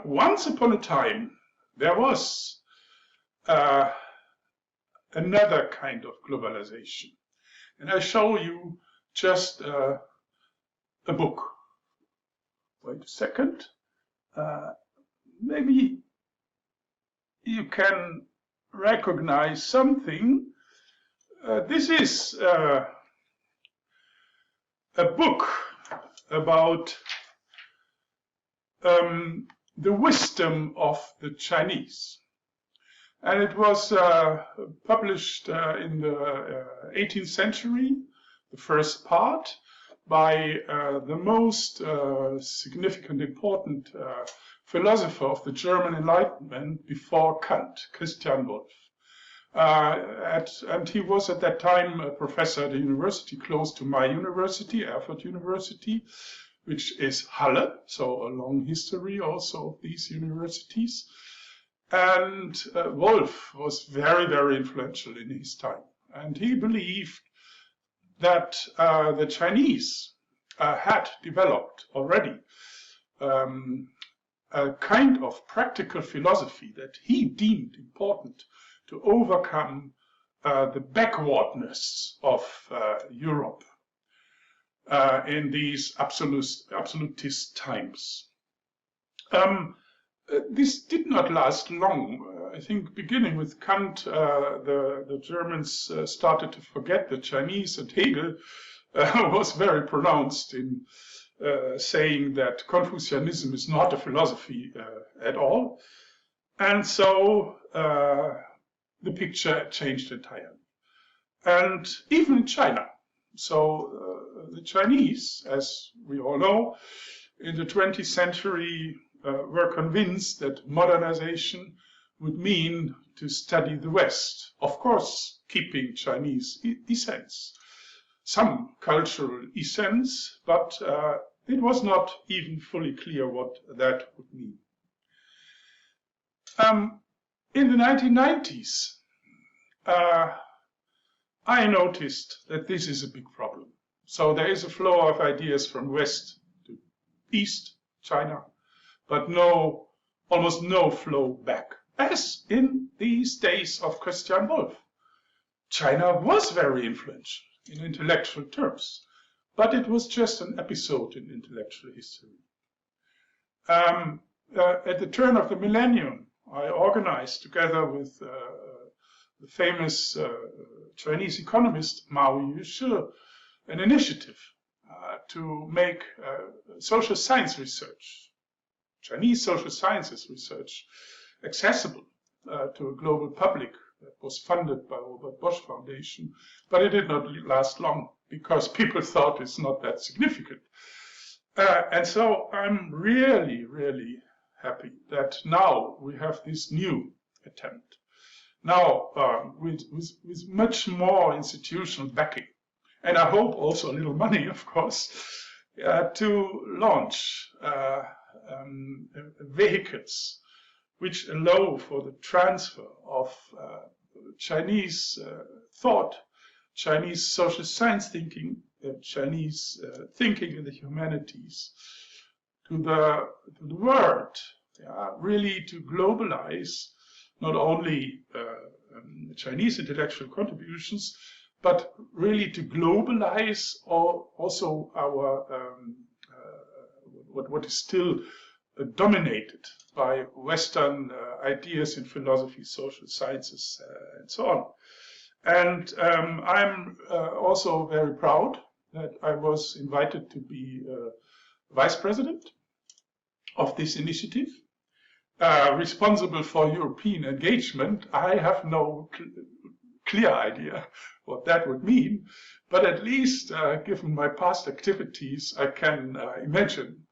Once upon a time, there was another kind of globalization. And I show you just a book. Wait a second. Maybe you can recognize something. This is a book about the wisdom of the Chinese. And it was published in the 18th century, the first part, by the most significant, important philosopher of the German Enlightenment before Kant, Christian Wolff. And he was at that time a professor at a university close to my university, Erfurt University, which is Halle, so a long history also of these universities. And Wolff was very influential in his time. And he believed that the Chinese had developed already a kind of practical philosophy that he deemed important to overcome the backwardness of Europe in these absolutist times. This did not last long. I think beginning with Kant, the Germans started to forget the Chinese, and Hegel was very pronounced in saying that Confucianism is not a philosophy at all. And so the picture changed entirely. And even in China. So the Chinese, as we all know, in the 20th century were convinced that modernization would mean to study the West. Of course, keeping Chinese essence, some cultural essence, but it was not even fully clear what that would mean. In the 1990s, I noticed that this is a big problem. So there is a flow of ideas from West to East, China, but almost no flow back, as in these days of Christian Wolff. China was very influential in intellectual terms, but it was just an episode in intellectual history. At the turn of the millennium, I organized, together with the famous Chinese economist Mao Yushi, an initiative to make social science research, Chinese social sciences research, accessible to a global public. That was funded by Robert Bosch Foundation, but it did not last long because people thought it's not that significant. And so I'm really happy that now we have this new attempt. Now with much more institutional backing and I hope also a little money, of course, to launch vehicles which allow for the transfer of Chinese thought, Chinese social science thinking, Chinese thinking in the humanities to the world, really to globalize not only Chinese intellectual contributions, but really to globalize also our what is still dominated by Western ideas in philosophy, social sciences, and so on. And I'm also very proud that I was invited to be vice president of this initiative, responsible for European engagement. I have no clear idea what that would mean, but at least given my past activities, I can imagine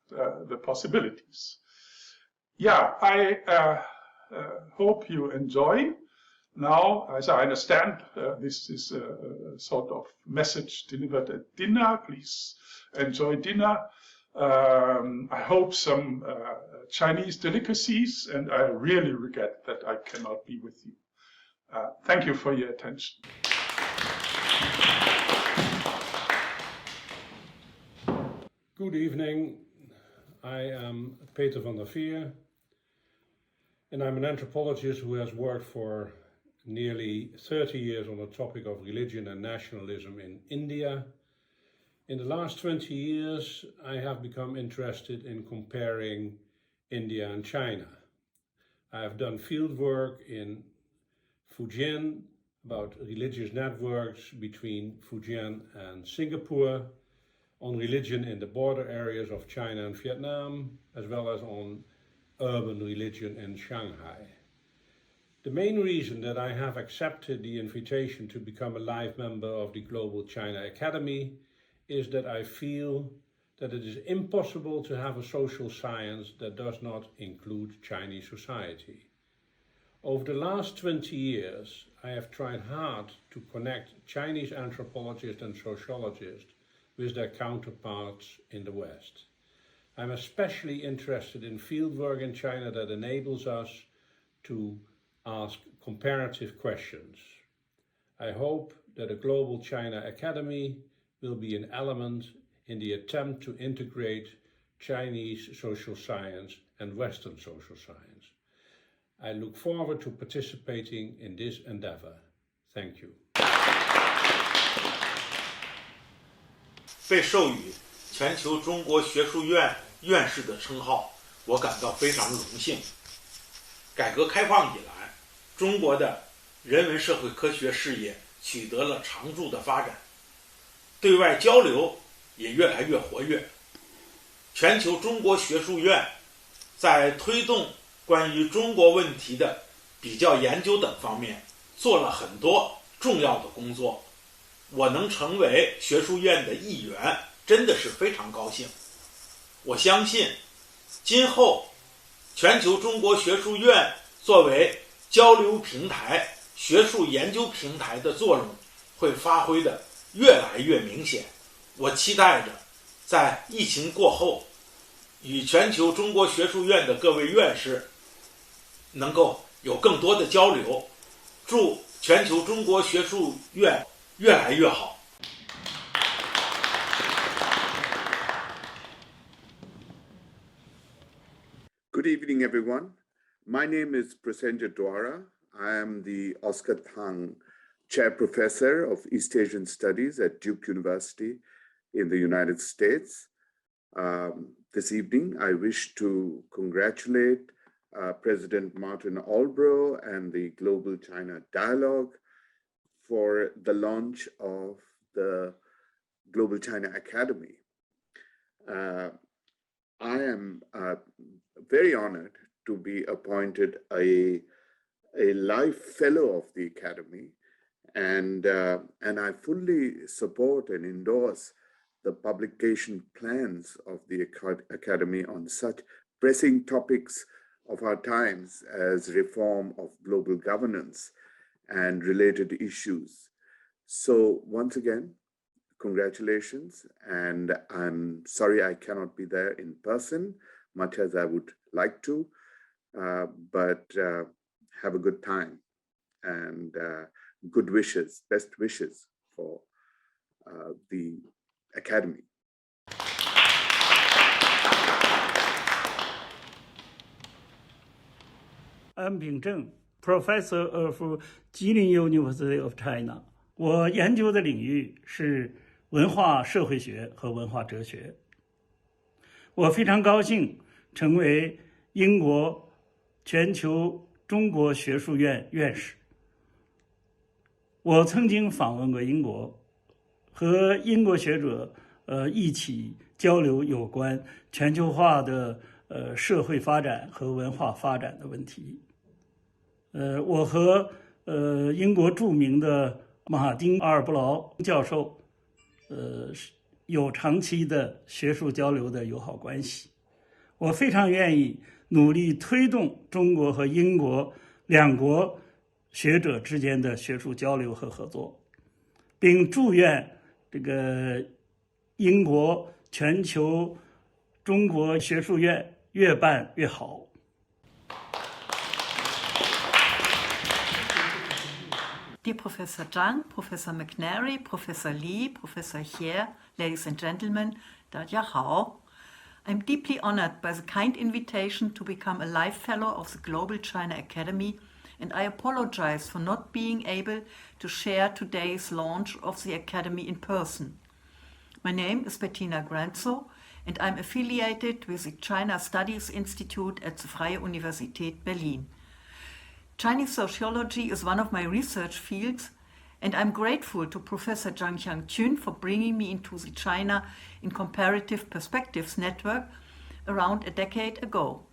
the possibilities. Yeah, I hope you enjoy. Now, as I understand, this is a sort of message delivered at dinner. Please enjoy dinner. I hope some Chinese delicacies, and I really regret that I cannot be with you. Thank you for your attention. Good evening. I am Peter van der Veer, and I'm an anthropologist who has worked for nearly 30 years on the topic of religion and nationalism in India. In the last 20 years, I have become interested in comparing India and China. I have done field work in Fujian about religious networks between Fujian and Singapore, on religion in the border areas of China and Vietnam, as well as on urban religion in Shanghai. The main reason that I have accepted the invitation to become a live member of the Global China Academy is that I feel that it is impossible to have a social science that does not include Chinese society. Over the last 20 years, I have tried hard to connect Chinese anthropologists and sociologists with their counterparts in the West. I'm especially interested in fieldwork in China that enables us to ask comparative questions. I hope that a Global China Academy will be an element in the attempt to integrate Chinese social science and Western social science. I look forward to participating in this endeavor. Thank you. 被授予全球中国学术院院士的称号，我感到非常荣幸。改革开放以来，中国的人文社会科学事业取得了长足的发展，对外交流也越来越活跃。全球中国学术院在推动关于中国问题的比较研究等方面做了很多重要的工作。我能成为学术院的一员，真的是非常高兴。我相信，今后全球中国学术院作为交流平台、学术研究平台的作用会发挥的越来越明显。我期待着在疫情过后，与全球中国学术院的各位院士能够有更多的交流。祝全球中国学术院越来越好。Good evening, everyone. My name is Prasenjit Dwara. I am the Oscar Tang Chair Professor of East Asian Studies at Duke University in the United States. This evening, I wish to congratulate President Martin Albro and the Global China Dialogue for the launch of the Global China Academy. I am very honored to be appointed a life fellow of the Academy, and I fully support and endorse the publication plans of the Academy on such pressing topics of our times as reform of global governance and related issues. So once again, congratulations, and I'm sorry I cannot be there in person, much as I would like to, but have a good time and good wishes, best wishes for the Academy. I'm Bing Zheng, Professor of Jilin University of China. 我研究的领域是文化社会学和文化哲学。我非常高兴成为英国全球中国学术院院士。我曾经访问过英国，和英国学者一起交流有关全球化的社会发展和文化发展的问题。我和英国著名的马丁·阿尔布劳教授有长期的学术交流的友好关系。我非常愿意努力推动中国和英国两国学者之间的学术交流和合作，并祝愿这个英国全球中国学术院越办越好。Dear Professor Chang, Professor McNary, Professor Lee, Professor Hsieh, ladies and gentlemen, Daja Hao. I'm deeply honored by the kind invitation to become a life fellow of the Global China Academy, and I apologize for not being able to share today's launch of the Academy in person. My name is Bettina Granzo, and I'm affiliated with the China Studies Institute at the Freie Universität Berlin. Chinese sociology is one of my research fields, and I'm grateful to Professor Zhang Qiangqun for bringing me into the China in Comparative Perspectives network around a decade ago.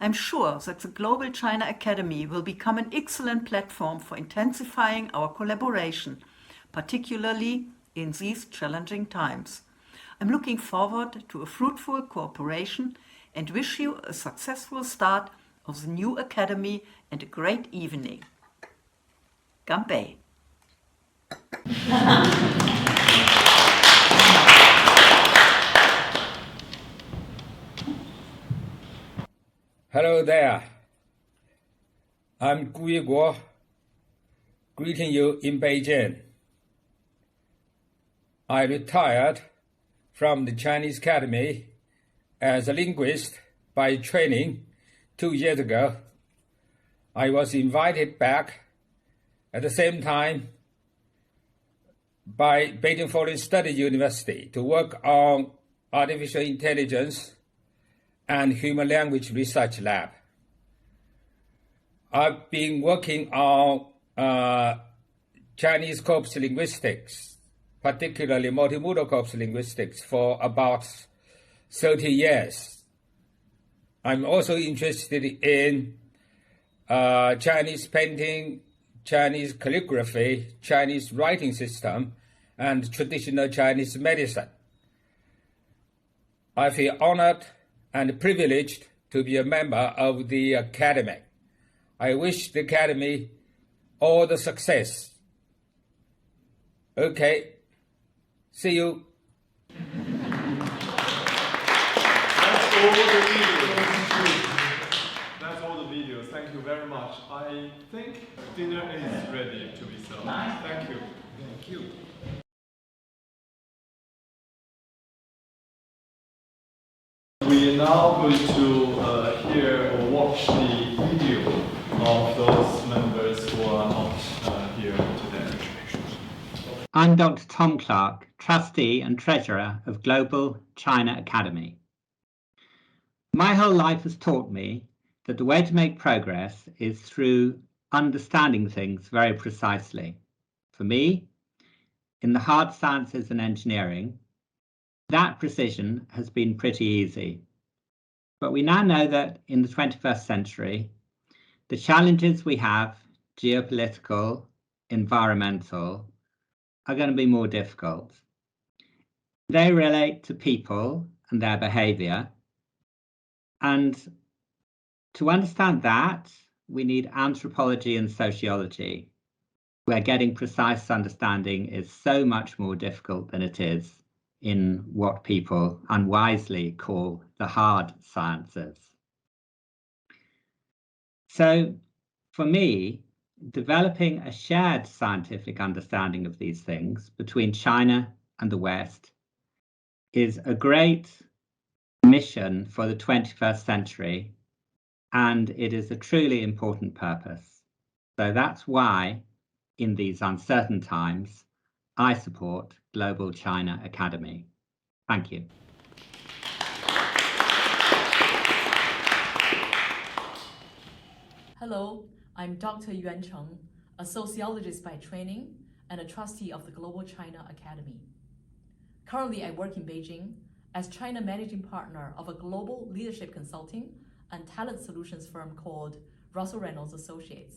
I'm sure that the Global China Academy will become an excellent platform for intensifying our collaboration, particularly in these challenging times. I'm looking forward to a fruitful cooperation and wish you a successful start of the new Academy and a great evening. Ganbei. Hello there. I'm Gu Yiguo, greeting you in Beijing. I retired from the Chinese Academy as a linguist by training 2 years ago. I was invited back at the same time by Beijing Foreign Studies University to work on artificial intelligence and human language research lab. I've been working on Chinese corpus linguistics, particularly multimodal corpus linguistics, for about 30 years. I'm also interested in Chinese painting, Chinese calligraphy, Chinese writing system, and traditional Chinese medicine. I feel honored and privileged to be a member of the Academy. I wish the Academy all the success. Okay, see you. That's all the videos. Thank you very much. I think dinner is ready to be served. Thank you. Thank you. We are now going to hear or watch the video of those members who are not here today. I'm Dr. Tom Clark, Trustee and Treasurer of Global China Academy. My whole life has taught me that the way to make progress is through understanding things very precisely. For me, in the hard sciences and engineering, that precision has been pretty easy. But we now know that in the 21st century, the challenges we have, geopolitical, environmental, are going to be more difficult. They relate to people and their behaviour. And to understand that, we need anthropology and sociology. where getting precise understanding is so much more difficult than it is in what people unwisely call the hard sciences. So, for me, developing a shared scientific understanding of these things between China and the West is a great mission for the 21st century, and it is a truly important purpose. So that's why, in these uncertain times, I support Global China Academy. Thank you. Hello, I'm Dr. Yuan Chang, a sociologist by training and a trustee of the Global China Academy. Currently, I work in Beijing as China managing partner of a global leadership consulting and talent solutions firm called Russell Reynolds Associates.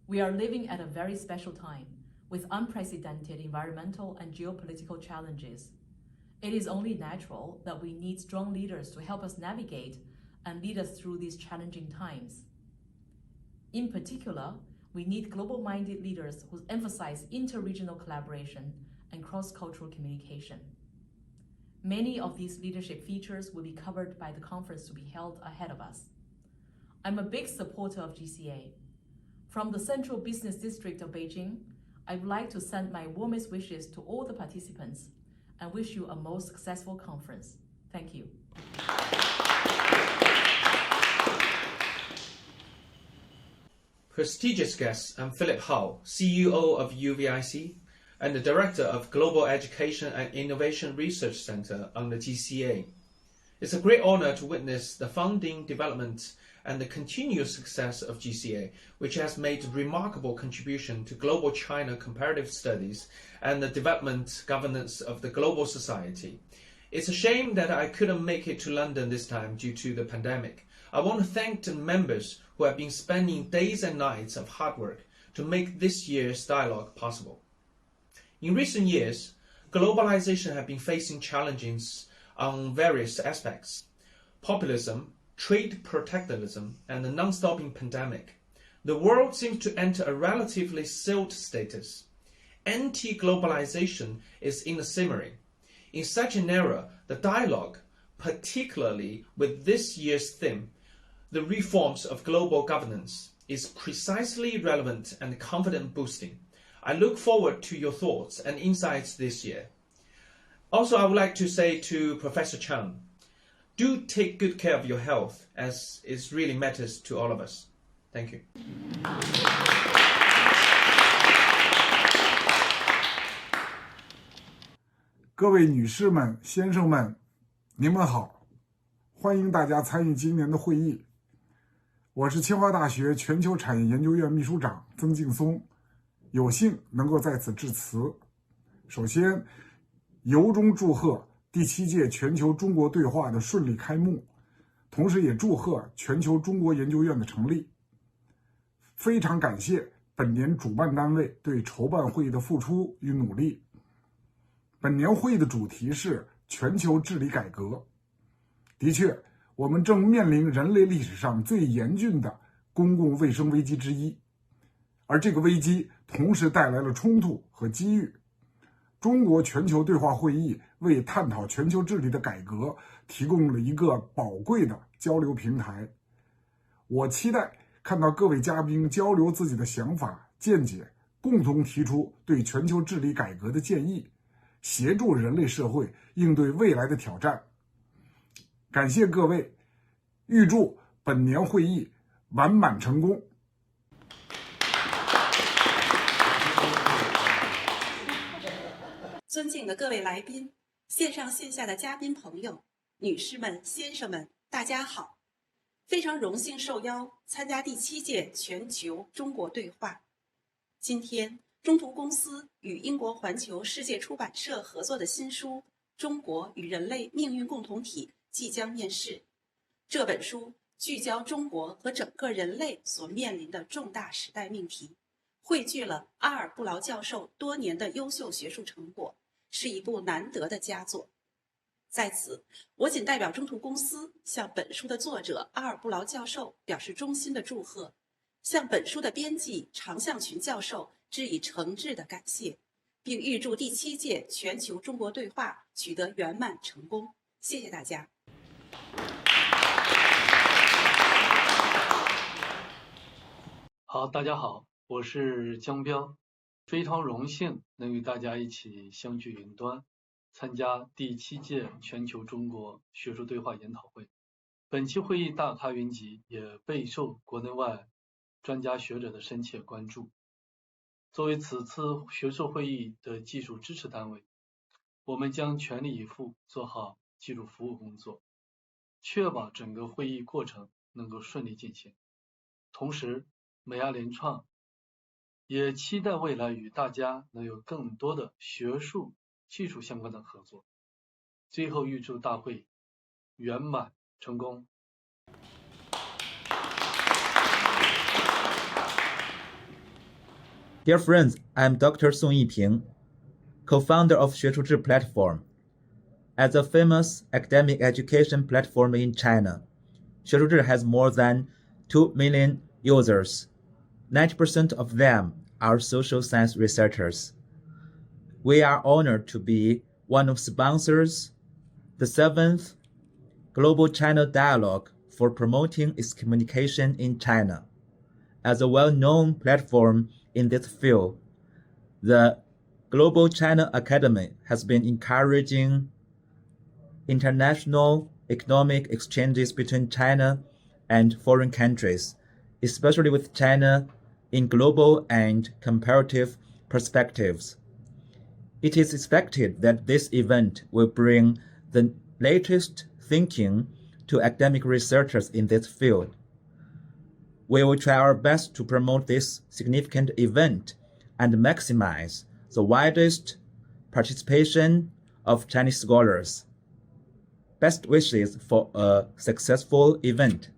We are living at a very special time with unprecedented environmental and geopolitical challenges. It is only natural that we need strong leaders to help us navigate and lead us through these challenging times. In particular, we need global-minded leaders who emphasize inter-regional collaboration and cross-cultural communication. Many of these leadership features will be covered by the conference to be held ahead of us. I'm a big supporter of GCA. From the Central Business District of Beijing, I would like to send my warmest wishes to all the participants and wish you a most successful conference. Thank you. Prestigious guests, I'm Philip Hao, CEO of UVIC and the Director of Global Education and Innovation Research Center under GCA. It's a great honor to witness the founding, development, and the continuous success of GCA, which has made a remarkable contribution to global China comparative studies and the development governance of the global society. It's a shame that I couldn't make it to London this time due to the pandemic. I want to thank the members who have been spending days and nights of hard work to make this year's dialogue possible. In recent years, globalization has been facing challenges on various aspects: populism, trade protectionism, and the non-stopping pandemic. The world seems to enter a relatively sealed status. Anti-globalization is in a simmering. In such an era, the dialogue, particularly with this year's theme, the reforms of global governance, is precisely relevant and confidence boosting. I look forward to your thoughts and insights this year. Also, I would like to say to Professor Chang, do take good care of your health, as it really matters to all of us. Thank you. 各位女士们、先生们，你们好，欢迎大家参与今年的会议。我是清华大学全球产业研究院秘书长曾劲松，有幸能够在此致辞。首先，由衷祝贺第7届全球中国对话的顺利开幕，同时也祝贺全球中国研究院的成立。非常感谢本年主办单位对筹办会议的付出与努力。本年会议的主题是全球治理改革。的确，我们正面临人类历史上最严峻的公共卫生危机之一，而这个危机同时带来了冲突和机遇。中国全球对话会议为探讨全球治理的改革提供了一个宝贵的交流平台。我期待看到各位嘉宾交流自己的想法、见解，共同提出对全球治理改革的建议，协助人类社会应对未来的挑战。感谢各位，预祝本年会议完满成功。尊敬的各位来宾，线上线下的嘉宾朋友，女士们、先生们，大家好！非常荣幸受邀参加第7届全球中国对话。今天，中途公司与英国环球世界出版社合作的新书《中国与人类命运共同体》即将面世。这本书聚焦中国和整个人类所面临的重大时代命题，汇聚了阿尔布劳教授多年的优秀学术成果，是一部难得的佳作。在此，我仅代表中途公司向本书的作者阿尔布劳教授表示衷心的祝贺，向本书的编辑常向群教授致以诚挚的感谢，并预祝第7届全球中国对话取得圆满成功。谢谢大家。好，大家好，我是江彪，非常荣幸能与大家一起相聚云端，参加第7届全球中国学术对话研讨会。本期会议大咖云集，也备受国内外专家学者的深切关注。作为此次学术会议的技术支持单位，我们将全力以赴做好技术服务工作，确保整个会议过程能够顺利进行。同时，美亚联创也期待未来与大家能有更多的学术、技术相关的合作。最后预祝大会圆满成功。Dear friends, I'm Dr. Song Yiping, co-founder of 学术志 platform. As a famous academic education platform in China, 学术志 has more than 2 million users. 90% of them are social science researchers. We are honored to be one of sponsors, the 7th Global China Dialogue for promoting its communication in China. As a well-known platform in this field, the Global China Academy has been encouraging international economic exchanges between China and foreign countries, especially with China in global and comparative perspectives. It is expected that this event will bring the latest thinking to academic researchers in this field. We will try our best to promote this significant event and maximize the widest participation of Chinese scholars. Best wishes for a successful event.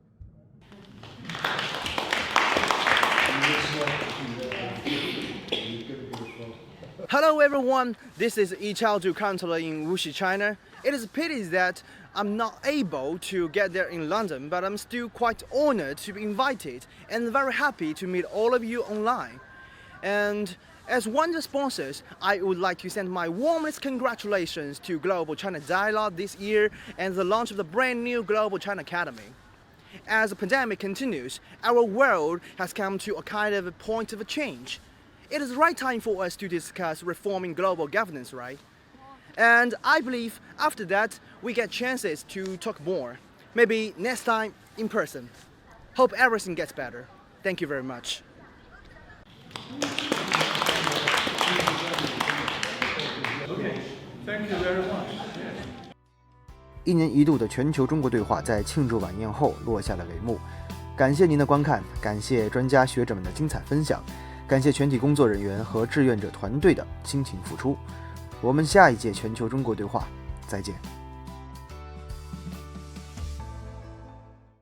Hello everyone, this is Yichao counselor in Wuxi, China. It is a pity that I'm not able to get there in London, but I'm still quite honored to be invited and very happy to meet all of you online. And as one of the sponsors, I would like to send my warmest congratulations to Global China Dialogue this year and the launch of the brand new Global China Academy. As the pandemic continues, our world has come to a kind of a point of a change. It is the right time for us to discuss reforming global governance, right? And I believe after that, we get chances to talk more. Maybe next time in person. Hope everything gets better. Thank you very much. Okay, thank you very much. 1年1度的全球中国对话在庆祝晚宴后落下了帷幕。感谢您的观看，感谢专家学者们的精彩分享，感谢全体工作人员和志愿者团队的辛勤付出。我们下一届全球中国对话再见。